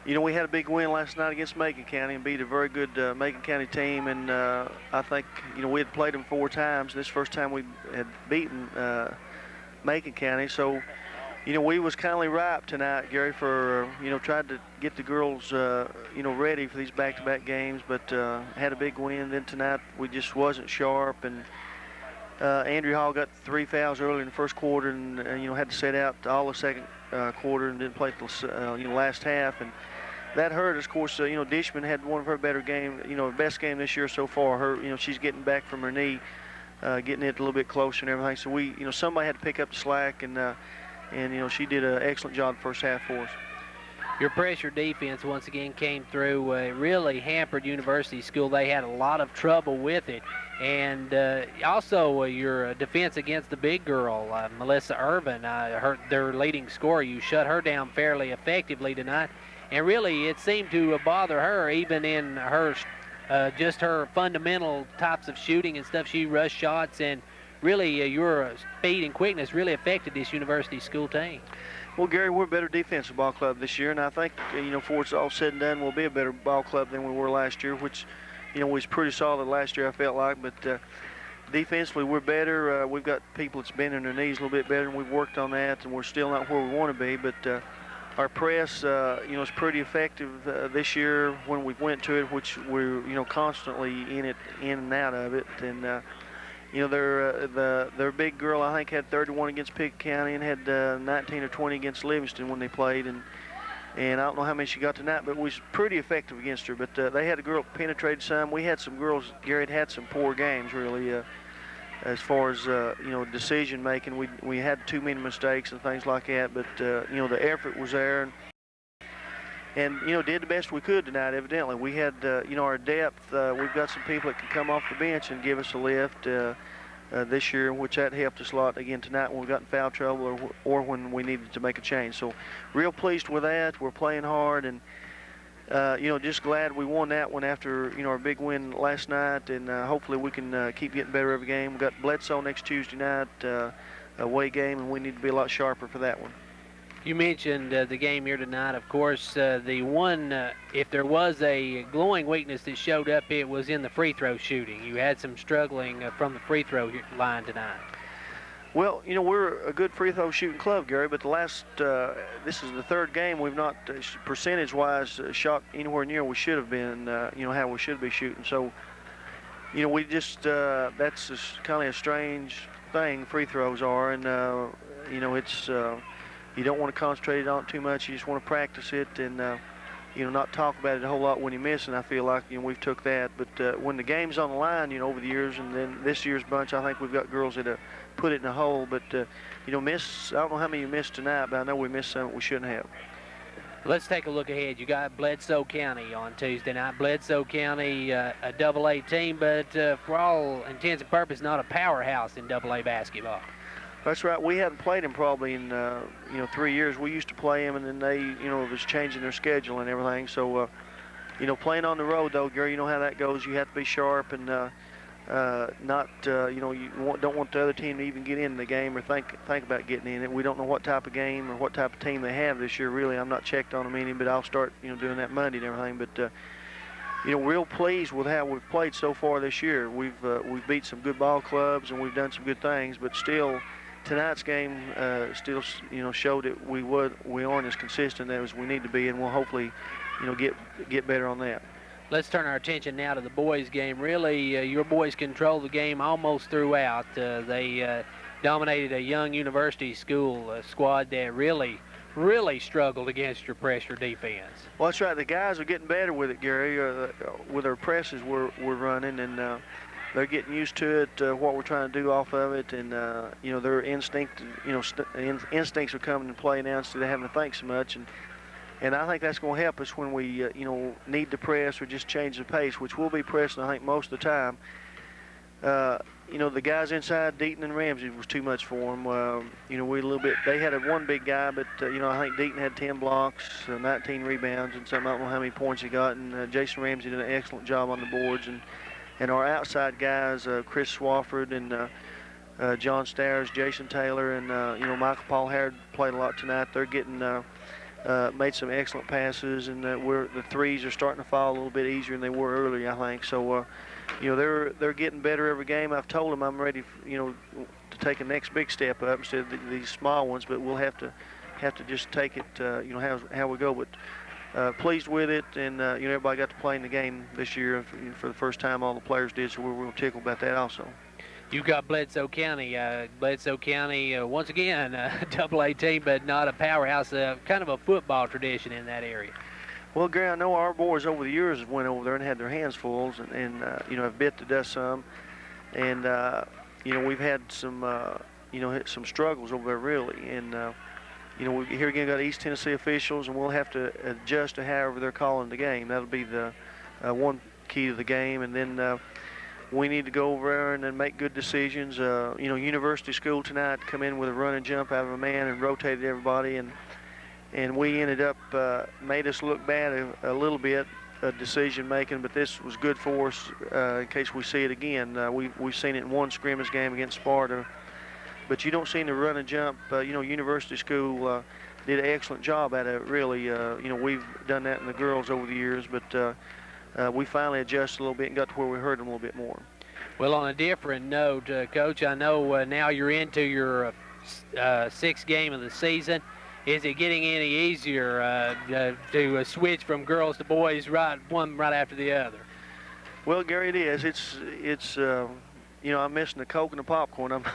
we had a big win last night against Macon County and beat a very good Macon County team, and I think, we had played them 4 times. This first time we had beaten Macon County, so we was kindly ripe tonight, Gary, for, tried to get the girls, ready for these back-to-back games, but had a big win. Then tonight we just wasn't sharp, and Andrew Hall got 3 fouls early in the first quarter, and had to sit out all the second quarter and didn't play till last half, and that hurt us. Of course, Dishman had one of her better game, best game this year so far. Her, she's getting back from her knee, getting it a little bit closer and everything. So we, somebody had to pick up the slack, and she did an excellent job the first half for us. Your pressure defense once again came through. It really hampered University School. They had a lot of trouble with it. And also your defense against the big girl, Melissa Irvin, their leading scorer. You shut her down fairly effectively tonight. And really it seemed to bother her even in her just her fundamental types of shooting and stuff. She rushed shots, and really your speed and quickness really affected this University School team. Well, Gary, we're a better defensive ball club this year, and I think, before it's all said and done, we'll be a better ball club than we were last year, which, was pretty solid last year, I felt like. But defensively, we're better. We've got people that's bending their knees a little bit better, and we've worked on that, and we're still not where we want to be. But our press, is pretty effective this year when we went to it, which we're, constantly in and out of it. And their big girl, I think, had 31 against Pickett County and had 19 or 20 against Livingston when they played. And I don't know how many she got tonight, but we was pretty effective against her. But they had a girl that penetrated some. We had some girls, Gary, had some poor games, really, as far as, decision making. We had too many mistakes and things like that. But, the effort was there. And did the best we could tonight, evidently. We had, our depth. We've got some people that can come off the bench and give us a lift this year, which that helped us a lot again tonight when we got in foul trouble or when we needed to make a change. So real pleased with that. We're playing hard, and, just glad we won that one after, our big win last night. And hopefully we can keep getting better every game. We've got Bledsoe next Tuesday night, away game, and we need to be a lot sharper for that one. You mentioned the game here tonight. Of course, the one, if there was a glowing weakness that showed up, it was in the free throw shooting. You had some struggling from the free throw line tonight. Well, we're a good free throw shooting club, Gary, but this is the third game we've not, percentage-wise, shot anywhere near we should have been, how we should be shooting. So, we just, that's kind of a strange thing, free throws are, and, it's... you don't want to concentrate on it too much. You just want to practice it and, not talk about it a whole lot when you miss. And I feel like, we've took that. But when the game's on the line, over the years, and then this year's bunch, I think we've got girls that put it in a hole. But, miss, I don't know how many you missed tonight, but I know we missed some that we shouldn't have. Let's take a look ahead. You got Bledsoe County on Tuesday night. Bledsoe County, a AA team, but for all intents and purposes, not a powerhouse in AA basketball. That's right. We hadn't played him probably in 3 years. We used to play him, and then they was changing their schedule and everything. So playing on the road though, Gary, you know how that goes. You have to be sharp and not you don't want the other team to even get in the game or think about getting in it. We don't know what type of game or what type of team they have this year. Really, I'm not checked on them any, but I'll start doing that Monday and everything. But real pleased with how we've played so far this year. We've beat some good ball clubs and we've done some good things, but still. Tonight's game still, showed that we aren't as consistent as we need to be, and we'll hopefully, get better on that. Let's turn our attention now to the boys' game. Really, your boys controlled the game almost throughout. They dominated a young University School squad that really struggled against your pressure defense. Well, that's right. The guys are getting better with it, Gary. With our presses we're running, and they're getting used to it, what we're trying to do off of it, and their instincts are coming into play now instead of having to think so much, and I think that's going to help us when we need to press or just change the pace, which we'll be pressing I think most of the time. The guys inside, Deaton and Ramsey, was too much for them. We a little bit. They had one big guy, but I think Deaton had 10 blocks, 19 rebounds, and something. I don't know how many points he got. And Jason Ramsey did an excellent job on the boards. And our outside guys, Chris Swafford and John Stowers, Jason Taylor, and Michael Paul Harrod played a lot tonight. They're getting made some excellent passes, and the threes are starting to fall a little bit easier than they were earlier, I think. So, they're getting better every game. I've told them I'm ready, to take a next big step up instead of these small ones, but we'll have to just take it, how we go. But pleased with it, and everybody got to play in the game this year for the first time. All the players did, so we're real tickled about that also. You've got Bledsoe County. Bledsoe County, once again, AA team, but not a powerhouse. Kind of a football tradition in that area. Well, Gary, I know our boys over the years went over there and had their hands full, and you know, have bit the dust some, and you know, we've had some you know, some struggles over there really, and you know, we here again got East Tennessee officials, and we'll have to adjust to however they're calling the game. That'll be the one key to the game, and then we need to go over there and then make good decisions. You know, University School tonight come in with a run and jump out of a man and rotated everybody, and we ended up made us look bad a little bit, decision making, but this was good for us in case we see it again. We've seen it in one scrimmage game against Sparta, but you don't see the run and jump. You know, University School did an excellent job at it, really. You know, we've done that in the girls over the years, but we finally adjusted a little bit and got to where we heard them a little bit more. Well, on a different note, Coach, I know now you're into your sixth game of the season. Is it getting any easier to switch from girls to boys one right after the other? Well, Gary, it is. It's you know, I'm missing the Coke and the popcorn. I'm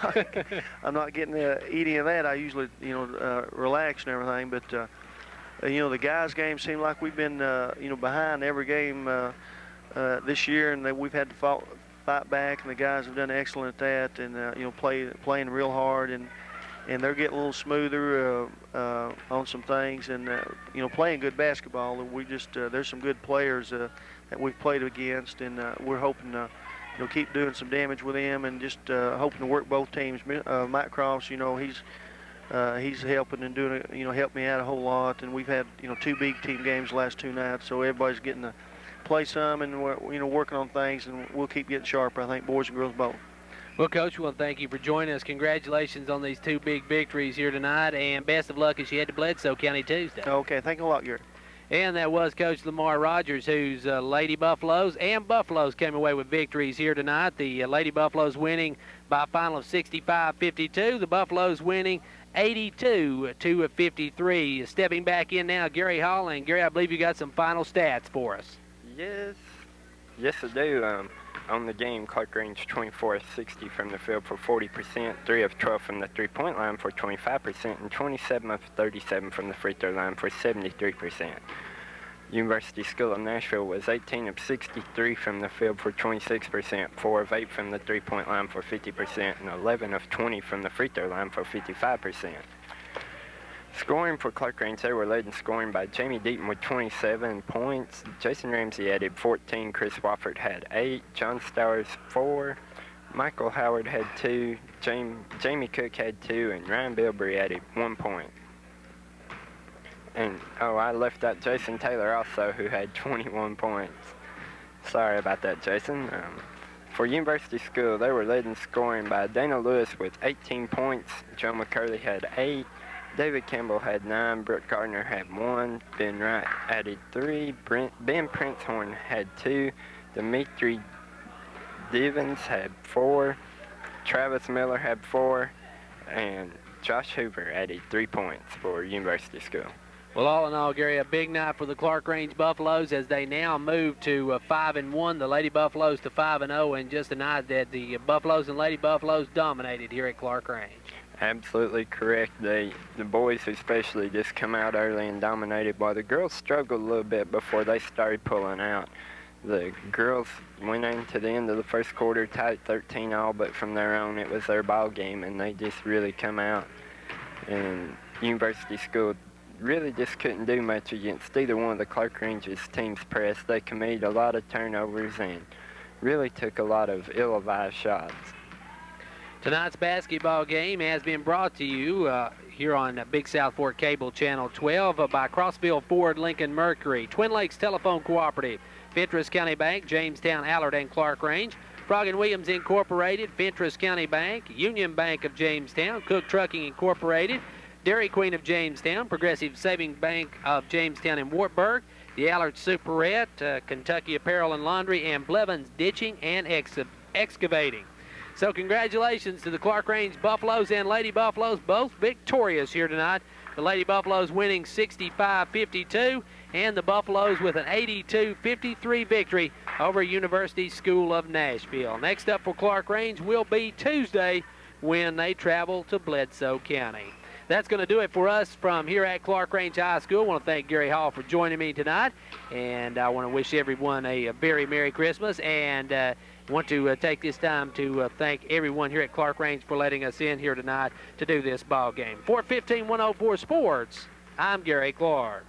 not getting eating of that. I usually, you know, relax and everything, but you know, the guys' games seem like we've been you know, behind every game this year, and that we've had to fight back, and the guys have done excellent at that, and you know, playing real hard, and they're getting a little smoother on some things, and you know, playing good basketball. And we just there's some good players that we've played against, and we're hoping to, you know, keep doing some damage with them, and just hoping to work both teams. Mike Cross, you know, he's helping and doing it, you know, helped me out a whole lot, and we've had, you know, 2 big team games the last 2 nights, so everybody's getting to play some, and we're, you know, working on things, and we'll keep getting sharper, I think, boys and girls both. Well, Coach, we want to thank you for joining us. Congratulations on these 2 big victories here tonight, and best of luck as you head to Bledsoe County Tuesday. Okay, thank you a lot, Gary. And that was Coach Lamar Rogers, whose Lady Buffaloes and Buffaloes came away with victories here tonight. The Lady Buffaloes winning by a final of 65-52. The Buffaloes winning 82-53. Stepping back in now, Gary Hall. And Gary, I believe you got some final stats for us. Yes, I do. On the game, Clarkrange 24 of 60 from the field for 40%, 3 of 12 from the three-point line for 25%, and 27 of 37 from the free throw line for 73%. University School of Nashville was 18 of 63 from the field for 26%, 4 of 8 from the three-point line for 50%, and 11 of 20 from the free throw line for 55%. Scoring for Clarkrange, they were led in scoring by Jamie Deaton with 27 points. Jason Ramsey added 14. Chris Wofford had 8. John Stowers 4. Michael Howard had 2. Jamie Cook had 2. And Ryan Bilberry added 1 point. And, oh, I left out Jason Taylor also, who had 21 points. Sorry about that, Jason. For University School, they were led in scoring by Dana Lewis with 18 points. Joe McCurley had 8. David Campbell had 9, Brooke Gardner had 1, Ben Wright added 3, Ben Princehorn had 2, Dimitri Divins had 4, Travis Miller had 4, and Josh Hoover added 3 points for University School. Well, all in all, Gary, a big night for the Clarkrange Buffaloes as they now move to 5-1. The Lady Buffaloes to 5-0, and just a night that the Buffaloes and Lady Buffaloes dominated here at Clarkrange. Absolutely correct. The boys especially just come out early and dominated, while the girls struggled a little bit before they started pulling out. The girls went into the end of the first quarter tied 13-all, but from there on it was their ball game, and they just really come out. And University School really just couldn't do much against either one of the Clarkrange's team's press. They committed a lot of turnovers and really took a lot of ill-advised shots. Tonight's basketball game has been brought to you here on Big South Fork Cable Channel 12 by Crossville Ford Lincoln Mercury, Twin Lakes Telephone Cooperative, Fentress County Bank, Jamestown, Allard, and Clarkrange, Frog & Williams Incorporated, Fentress County Bank, Union Bank of Jamestown, Cook Trucking Incorporated, Dairy Queen of Jamestown, Progressive Savings Bank of Jamestown and Wartburg, the Allard Superette, Kentucky Apparel and Laundry, and Blevins Ditching and Excavating. So congratulations to the Clarkrange Buffaloes and Lady Buffaloes, both victorious here tonight. The Lady Buffaloes winning 65-52, and the Buffaloes with an 82-53 victory over University School of Nashville. Next up for Clarkrange will be Tuesday when they travel to Bledsoe County. That's going to do it for us from here at Clarkrange High School. I want to thank Gary Hall for joining me tonight, and I want to wish everyone a very Merry Christmas, and want to take this time to thank everyone here at Clarkrange for letting us in here tonight to do this ball game. For 15-104 Sports, I'm Gary Clark.